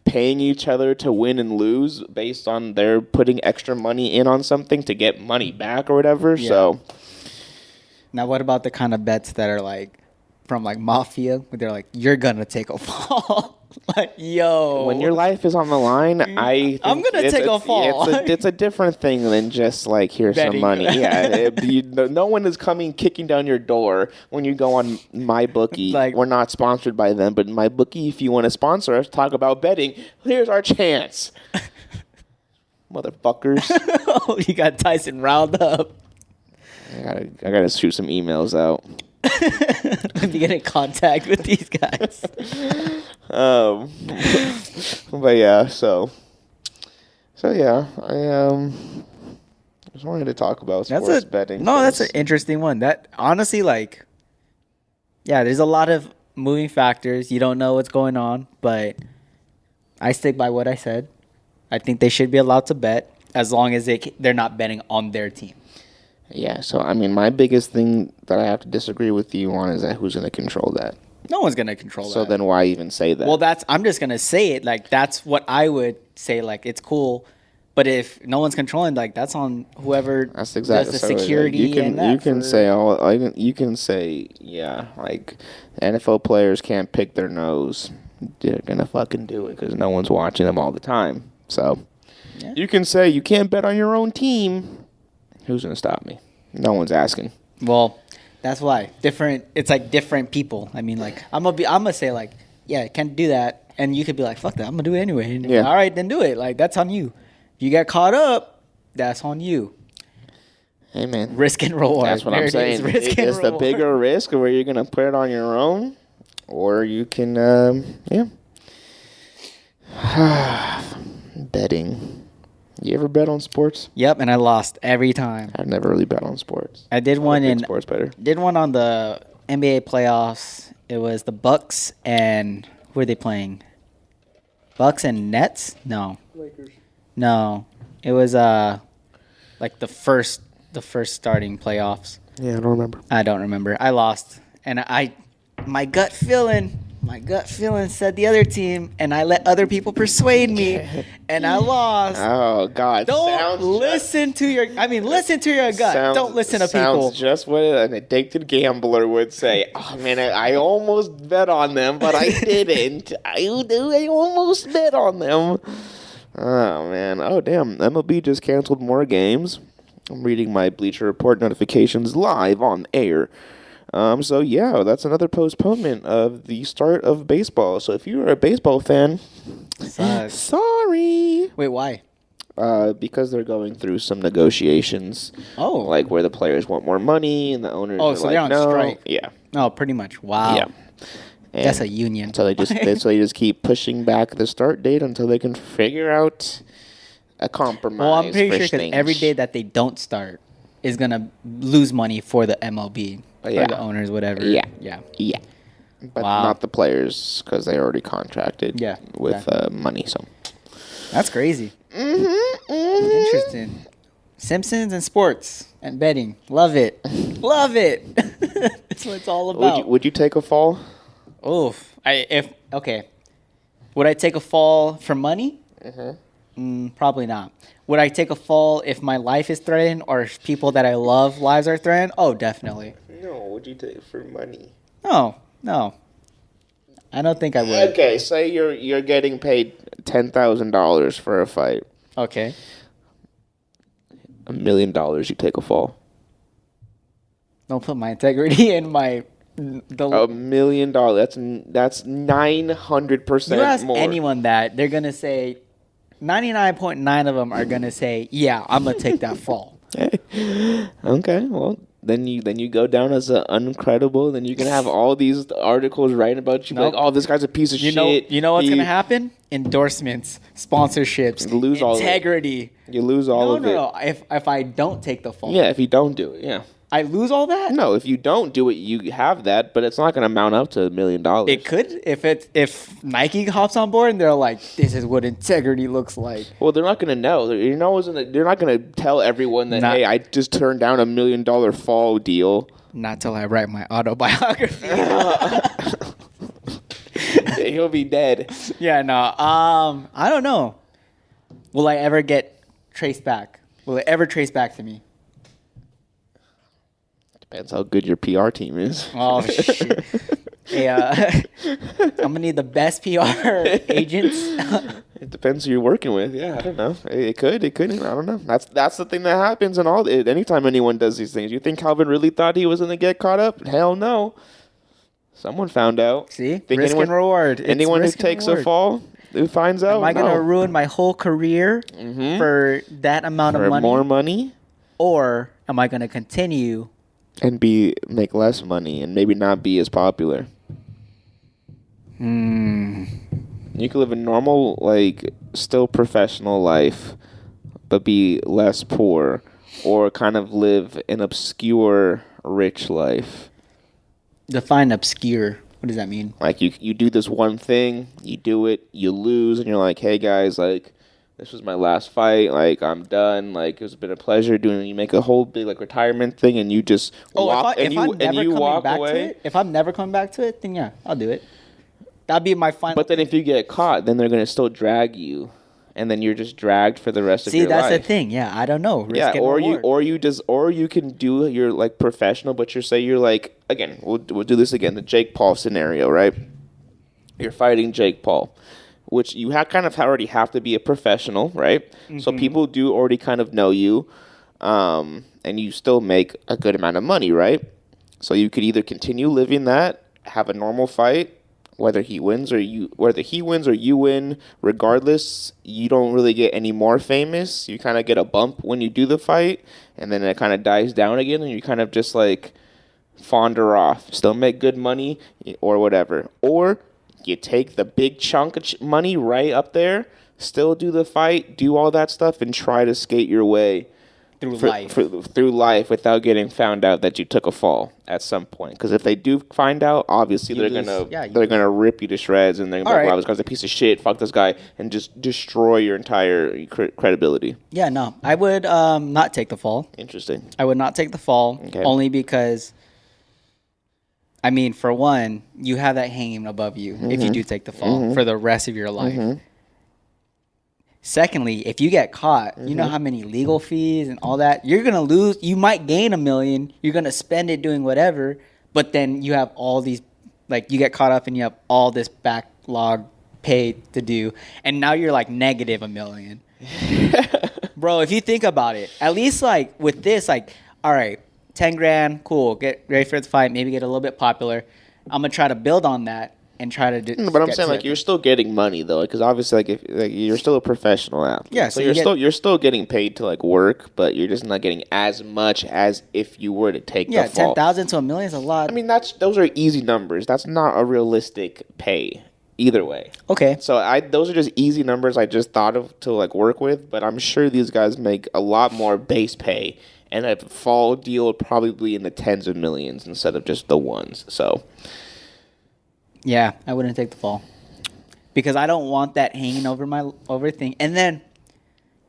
paying each other to win and lose based on they're putting extra money in on something to get money back or whatever. Yeah. So Now, what about the kind of bets that are like from like mafia, where they're like, "You're gonna take a fall." Like, yo, When your life is on the line, I'm gonna take a fall. It's a different thing than just like here's some Betting. money. Yeah, no one is coming kicking down your door when you go on MyBookie. Like- We're not sponsored by them, but MyBookie, if you want to sponsor us, talk about betting. Here's our chance, motherfuckers. You got Tyson riled up. I gotta shoot some emails out. To get in contact with these guys. But yeah, so yeah, I just wanted to talk about sports betting. No, that's an interesting one. That honestly, like, yeah, there's a lot of moving factors. You don't know what's going on, but I stick by what I said. I think they should be allowed to bet as long as they're not betting on their team. Yeah, so I mean, my biggest thing that I have to disagree with you on is that who's going to control that. No one's gonna control that. So then why even say that? Well, I'm just gonna say it. Like, that's what I would say. Like, it's cool, but if no one's controlling, like, that's on whoever That's exactly does the security. You can and that you can for- say all you can say like NFL players can't pick their nose. They're gonna fucking do it because no one's watching them all the time. So Yeah. you can say you can't bet on your own team. Who's gonna stop me? No one's asking. Well, that's why it's like different people. I mean, like, I'm gonna say, like, yeah, I can't do that, and you could be like, fuck that, I'm gonna do it anyway. And Yeah. All right, then do it. Like, that's on you. If you get caught up, that's on you. Hey man, Risk and reward. that's what There I'm it is, saying. risk and It's the reward. bigger risk where you're gonna put it on your own, or you can betting. You ever bet on sports? Yep, and I lost every time. I've never really bet on sports. I did I'm one a big in sports better. Did one on the NBA playoffs. It was the Bucks and who are they playing? Bucks and Nets? No. Lakers. No. It was like the first starting playoffs. Yeah, I don't remember. I don't remember. I lost. And my gut feeling said the other team, and I let other people persuade me, and I lost. Oh God! Don't listen to your gut. Don't listen to people. Sounds just what an addicted gambler would say. Oh man, I almost bet on them, but I didn't. I almost bet on them. Oh man. Oh damn. MLB just canceled more games. I'm reading my Bleacher Report notifications live on air. So yeah, that's another postponement of the start of baseball. So if you're a baseball fan, Sucks. sorry. Wait, why? Because they're going through some negotiations. Oh. Like where the players want more money and the owners Oh, are so like, they're on no. strike. Yeah. Oh, pretty much. Wow. Yeah. And That's a union. So they just keep pushing back the start date until they can figure out a compromise. Well, I'm pretty for sure because things. every day that they don't start is gonna lose money for the MLB Yeah. or the owners, whatever. Yeah. Yeah. Yeah. But Wow. not the players because they already contracted Yeah, with exactly. money. So. That's crazy. Interesting. Simpsons and sports and betting. Love it. Love it. That's what it's all about. Would you take a fall? Oof. Would I take a fall for money? Probably not. Would I take a fall if my life is threatened or if people that I love lives are threatened? Oh, definitely. No, would you take it for money? No. I don't think I would. Okay, say you're getting paid $10,000 for a fight. Okay. $1 million, you take a fall. Don't put my integrity in my... $1 million. That's 900% You ask more. anyone that, they're going to say... 99.9 of them are going to say, yeah, I'm going to take that fall. Okay, well, then you go down as an uncredible. Then you can have all these articles writing about you. Nope. Like, oh, this guy's a piece of shit. You know what's going to happen? Endorsements, sponsorships, Lose all of it. integrity. You lose all of it. No. If I don't take the fall, Yeah, if you don't do it, yeah. I lose all that? No, if you don't do it, you have that, but it's not going to mount up to $1 million. It could if Nike hops on board and they're like, this is what integrity looks like. Well, they're not going to know. They're not going to tell everyone that, hey, I just turned down $1 million fall deal. Not till I write my autobiography. He'll be dead. Yeah, no. I don't know. Will I ever get traced back? Will it ever trace back to me? Depends how good your PR team is. Oh, shit. Hey, I'm going to need the best PR agents. It depends who you're working with. Yeah, I don't know. It could. I don't know. That's the thing that happens anytime anyone does these things. You think Calvin really thought he was going to get caught up? Hell no. Someone found out. See? Risk and reward. Anyone who takes a fall, who finds out? Am I going to ruin my whole career for that amount of money? For more money? Or am I going to continue and make less money and maybe not be as popular? You could live a normal, like, still professional life, but be less poor, or kind of live an obscure, rich life. Define obscure. What does that mean? Like, you do this one thing, you do it, you lose, and you're like, hey, guys, like, this was my last fight, like, I'm done, like, it's been a pleasure doing it. You make a whole big, like, retirement thing, and you just walk away. If I'm never coming back to it, then yeah, I'll do it. That'd be my final. But then if you get caught, then they're going to still drag you, and then you're just dragged for the rest of your life. See, that's the thing. Yeah, I don't know. Risk and reward. Or you can do your, like, professional, but you're like, again, we'll do this again, the Jake Paul scenario, right? You're fighting Jake Paul, which you kind of already have to be a professional, right? Mm-hmm. So people do already kind of know you, and you still make a good amount of money, right? So you could either continue living that, have a normal fight, whether he wins or you win, regardless, you don't really get any more famous. You kind of get a bump when you do the fight, and then it kind of dies down again, and you kind of just like founder off. Still make good money or whatever. Or you take the big chunk of money right up there, still do the fight, do all that stuff, and try to skate your way through life without getting found out that you took a fall at some point. Because if they do find out, obviously they're gonna rip you to shreds, and they're gonna be like, wow, this guy's a piece of shit, fuck this guy, and just destroy your entire credibility. Yeah, no, I would not take the fall. Interesting. I would not take the fall, only because, I mean, for one, you have that hanging above you if you do take the fall for the rest of your life. Secondly, if you get caught, you know how many legal fees and all that, you're going to lose. You might gain $1 million. You're going to spend it doing whatever, but then you have all these, like, you get caught up and you have all this backlog pay to do, and now you're like negative $1 million. Bro, if you think about it, at least like with this, like, all right, 10 grand, cool, get ready for the fight, maybe get a little bit popular. I'm going to try to build on that. And try to do. But I'm saying, like, you're still getting money though, because obviously, like, if you're still a professional athlete, yeah. So you're still getting paid to like work, but you're just not getting as much as if you were to take the fall. 10,000 to $1 million is a lot. I mean, those are easy numbers. That's not a realistic pay either way. Okay. So those are just easy numbers I just thought of to like work with, but I'm sure these guys make a lot more base pay, and a fall deal probably in the tens of millions instead of just the ones. So. Yeah, I wouldn't take the fall because I don't want that hanging over thing. And then,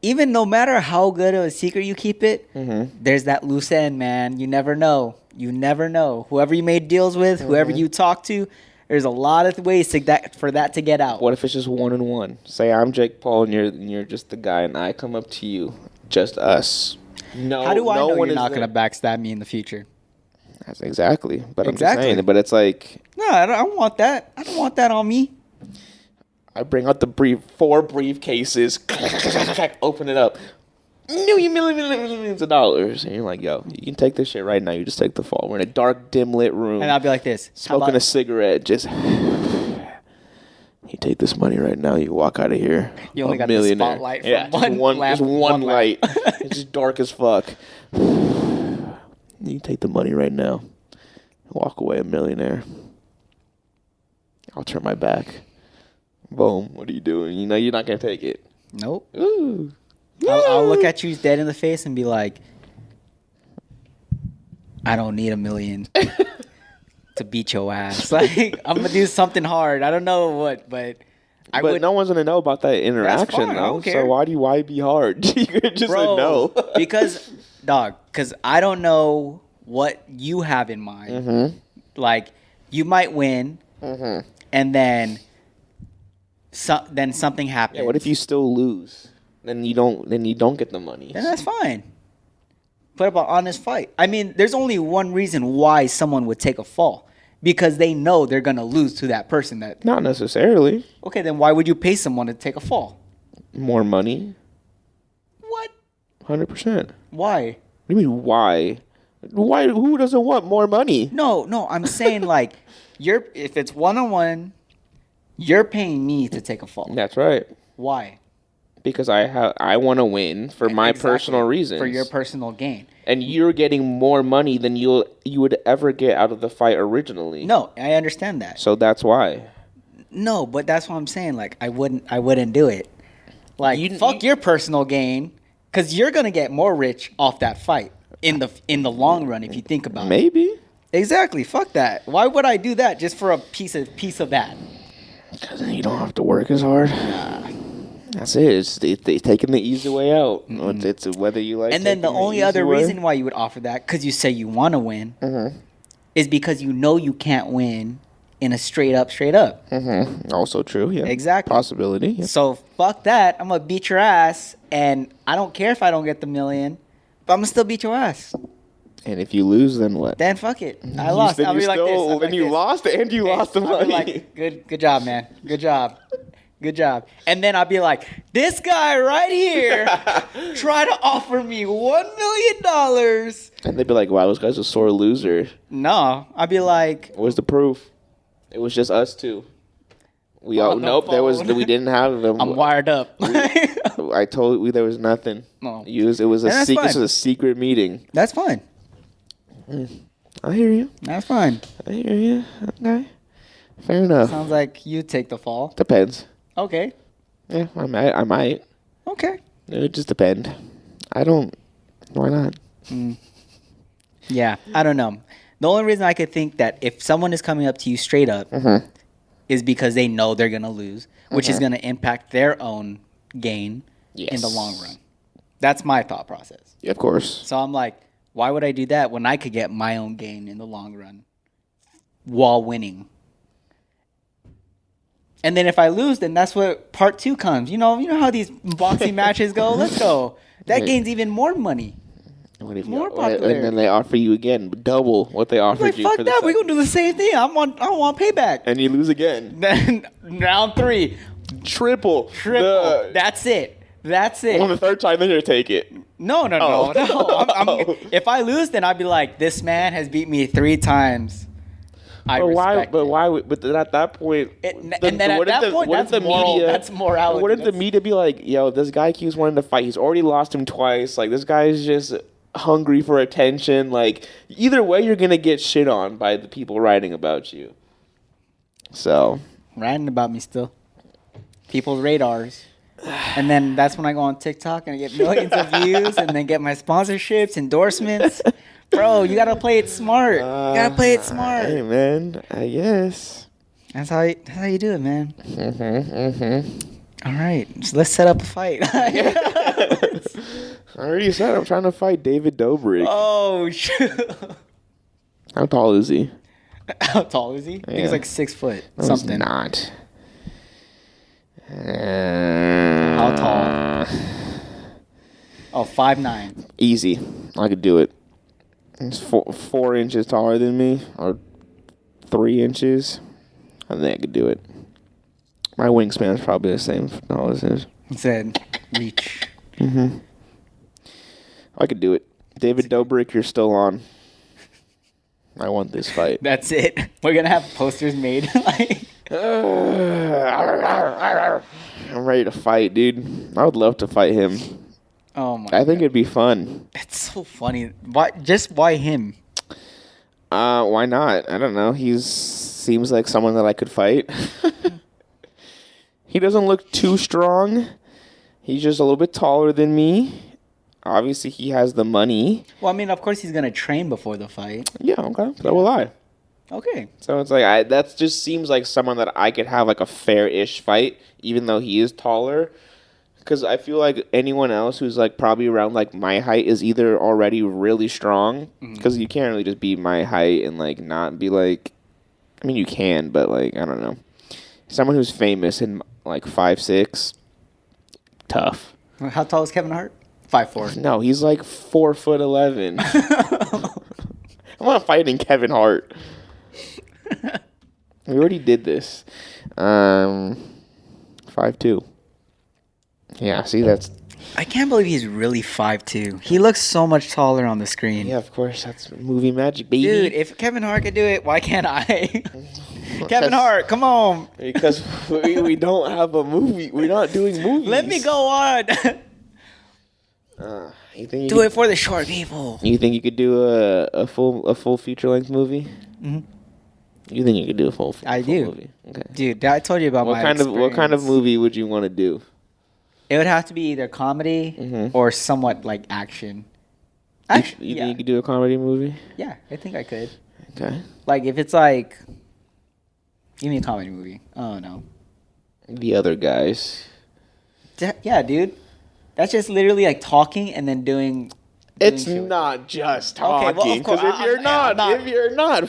even no matter how good of a secret you keep it, there's that loose end, man. You never know. You never know. Whoever you made deals with, whoever you talk to, there's a lot of ways for that to get out. What if it's just 1-on-1? Say I'm Jake Paul and you're just the guy, and I come up to you, just us. No, how do I know you're not going to backstab me in the future? That's exactly. But I'm just saying. But it's like, no, I don't want that. I don't want that on me. I bring out the 4 briefcases, open it up, millions of dollars, and you're like, yo, you can take this shit right now. You just take the fall. We're in a dark, dim lit room, and I'll be like this, smoking a cigarette. Just you take this money right now. You walk out of here. You only got the spotlight from one light. It's just dark as fuck. You take the money right now. Walk away a millionaire. I'll turn my back. Boom. What are you doing? You know you're not going to take it. Nope. Ooh. I'll look at you dead in the face and be like, I don't need $1 million to beat your ass. Like, I'm going to do something hard. I don't know what, but no one's going to know about that interaction, though. I don't care. So why be hard? You could just say no. because I don't know what you have in mind. Like, you might win, and then something happens. Yeah, what if you still lose? Then you don't get the money. Then that's fine. put up an honest fight. I mean, there's only one reason why someone would take a fall. Because they know they're going to lose to that person. That Not necessarily. Okay, then why would you pay someone to take a fall? More money. What? 100%. Why? What do you mean, why? Why? Who doesn't want more money? No, I'm saying like, if it's one-on-one, you're paying me to take a fall. That's right. Why? Because I want to win for my personal reasons. For your personal gain. And you're getting more money than you would ever get out of the fight originally. No, I understand that. So that's why. No, but that's what I'm saying. Like, I wouldn't do it. Like, fuck your personal gain, because you're gonna get more rich off that fight in the long run if you think about it. Maybe. Exactly. Fuck that. Why would I do that just for a piece of that? Because then you don't have to work as hard. That's it. It's taking the easy way out. Mm-hmm. It's whether you like. And then the only other reason why you would offer that, because you say you want to win, is because you know you can't win in a straight up. Mm-hmm. Also true. Yeah. Exactly. Possibility. Yeah. So fuck that. I'm gonna beat your ass, and I don't care if I don't get the million, but I'm gonna still beat your ass. And if you lose, then what? Then fuck it. I lost. I'll be like this. Then you lost, and you lost the money. Like, good job, man. Good job. And then I'll be like, this guy right here tried to offer me $1 million. And they'd be like, wow, this guy's a sore loser. No, I'd be like, where's the proof? It was just us two. We didn't have them. I'm wired up. I told you there was nothing. No. It was a secret meeting. That's fine. I hear you. That's fine. I hear you. Okay. Fair enough. Sounds like you take the fall. Depends. Okay. Yeah, I might. Okay. It just depends. I don't. Why not? Yeah, I don't know. The only reason I could think that if someone is coming up to you straight up is because they know they're going to lose, which is going to impact their own gain in the long run. That's my thought process. Yeah, of course. So I'm like, why would I do that when I could get my own gain in the long run while winning? And then if I lose, then that's what part 2 comes. You know how these boxing matches go? Let's go. That gains even more money. More popularity. And then they offer you again double what they offered you. Fuck that. We're going to do the same thing. I want payback. And you lose again. Then round 3. Triple. That's it. On the third time, then you take it. No. If I lose, then I'd be like, this man has beat me 3 times. But then at that point, that's morality. What if the media be like, yo, this guy keeps wanting to fight. He's already lost him twice. Like, this guy's just hungry for attention. Like, either way, you're going to get shit on by the people writing about you. So. Writing about me still. People's radars. And then that's when I go on TikTok and I get millions of views and then get my sponsorships, endorsements. Bro, you gotta play it smart. Hey, man. I guess. That's how you do it, man. All right, so let's set up a fight. I already said I'm trying to fight David Dobrik. Oh, shit. How tall is he? How tall is he? I think he's like 6 foot. No, something. He's not. How tall? Oh, 5'9". Easy. I could do it. He's 4 inches taller than me, or 3 inches. I think I could do it. My wingspan is probably the same tall as his. He said, reach. I could do it. David Dobrik, you're still on. I want this fight. That's it. We're gonna have posters made. I'm ready to fight, dude. I would love to fight him. Oh my! I think it'd be fun. It's so funny. Why him? Why not? I don't know. He seems like someone that I could fight. He doesn't look too strong. He's just a little bit taller than me. Obviously, he has the money. Well, I mean, of course, he's gonna train before the fight. Yeah. Okay. So will I. Okay. So it's like that just seems like someone that I could have like a fair-ish fight, even though he is taller. Because I feel like anyone else who's like probably around like my height is either already really strong. Because you can't really just be my height and like not be like. I mean, you can, but like I don't know. Someone who's famous and like 5'6", tough. How tall is Kevin Hart? 5'4". No, he's like 4'11". I'm not fighting Kevin Hart. We already did this. 5'2". Yeah, see, that's... I can't believe he's really 5'2". He looks so much taller on the screen. Yeah, of course, that's movie magic, baby. Dude, if Kevin Hart could do it, why can't I? Kevin Hart, come on. Because we don't have a movie. We're not doing movies. Let me go on. Do it for the short people. You think you could do a full feature length movie? Mm-hmm. You think you could do a full I do. movie? Okay. Dude, I told you about what kind of movie would you want to do? It would have to be either comedy or somewhat like action. You think you could do a comedy movie? Yeah, I think I could. Okay. Like if it's like, give me a comedy movie. Oh no. The Other Guys. Yeah, dude. That's just literally like talking and then doing. It's not just talking. Because if you're not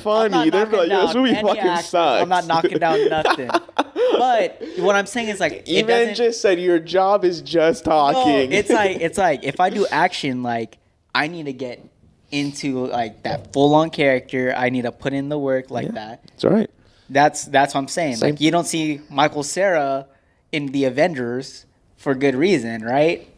funny, they're like, "Yo, this movie fucking sucks." I'm not knocking down nothing. But what I'm saying is like, Eman just said your job is just talking. No, it's like if I do action, like I need to get into like that full on character. I need to put in the work like that. That's all right. That's what I'm saying. Same. Like you don't see Michael Cera in the Avengers for good reason, right?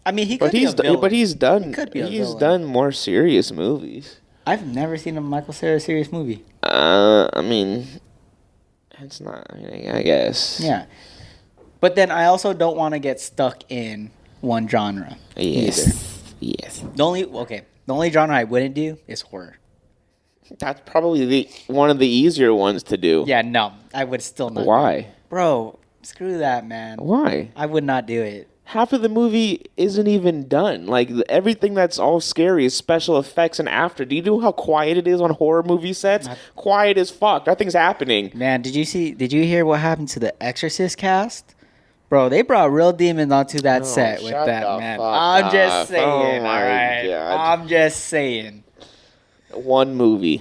I mean, he could be a villain. But he's done more serious movies. I've never seen a Michael Cera serious movie. I mean, it's not. I mean, I guess. Yeah, but then I also don't want to get stuck in one genre. Yes. The only genre I wouldn't do is horror. That's probably one of the easier ones to do. Yeah, no, I would still not. Why? Bro, screw that, man. Why? I would not do it. Half of the movie isn't even done. Like, everything that's all scary is special effects and after. Do you know how quiet it is on horror movie sets? Quiet as fuck. Nothing's happening. Man, did you hear what happened to the Exorcist cast? Bro, they brought real demons onto that set with that, man. I'm just saying, all right? God. I'm just saying. One movie.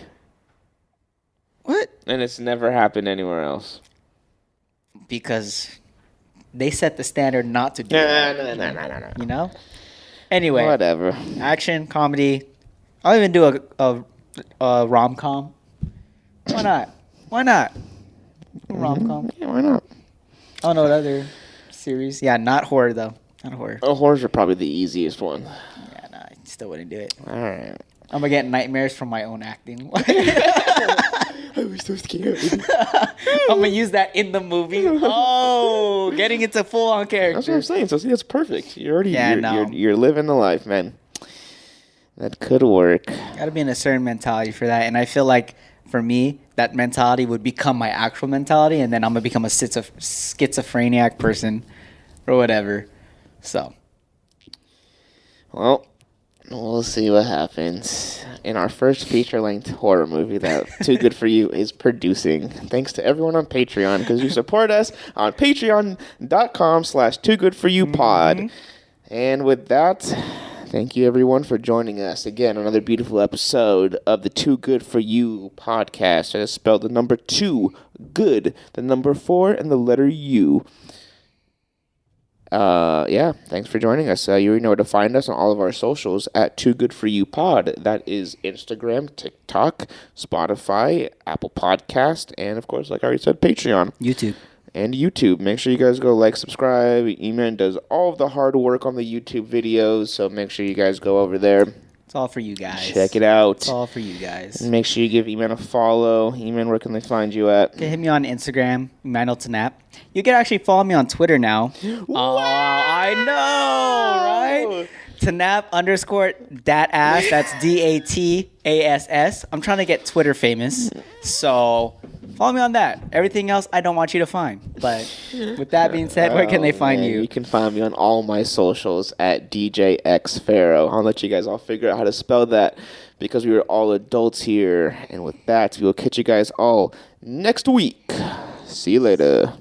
What? And it's never happened anywhere else. Because they set the standard not to do it. No. You know? Anyway. Whatever. Action, comedy. I'll even do a rom-com. Why not? Rom-com. Yeah, why not? I don't know what other series. Yeah, not horror, though. Not horror. Horrors are probably the easiest one. Yeah, no, I still wouldn't do it. All right. I'm going to get nightmares from my own acting. I was so scared. I'm going to use that in the movie. Oh, getting into full-on character. That's what I'm saying. So, see, that's perfect. You're living the life, man. That could work. Got to be in a certain mentality for that. And I feel like, for me, that mentality would become my actual mentality, and then I'm going to become a schizophrenic person or whatever. So. Well, we'll see what happens in our first feature-length horror movie that Too Good For You is producing. Thanks to everyone on Patreon, because you support us on patreon.com/TooGoodForYouPod. Mm-hmm. And with that, thank you everyone for joining us. Again, another beautiful episode of the Too Good For You podcast. I just spelled the number 2, good, the number 4, and the letter U. Thanks for joining us. You already know where to find us on all of our socials at Too Good For You Pod. That is Instagram, TikTok, Spotify, Apple Podcast, and of course, like I already said, Patreon. YouTube. Make sure you guys go like, subscribe. Eman does all of the hard work on the YouTube videos, so make sure you guys go over there. It's all for you guys. Check it out. It's all for you guys. Make sure you give Eman a follow. Eman, where can they find you at? You can hit me on Instagram, Emmanuel Tanap. You can actually follow me on Twitter now. Wow! I know, right? Tanap_datass. That's DATASS. I'm trying to get Twitter famous. So follow me on that. Everything else, I don't want you to find. But with that being said, where can they find you? You can find me on all my socials at DJXFaro. I'll let you guys all figure out how to spell that because we are all adults here. And with that, we will catch you guys all next week. See you later.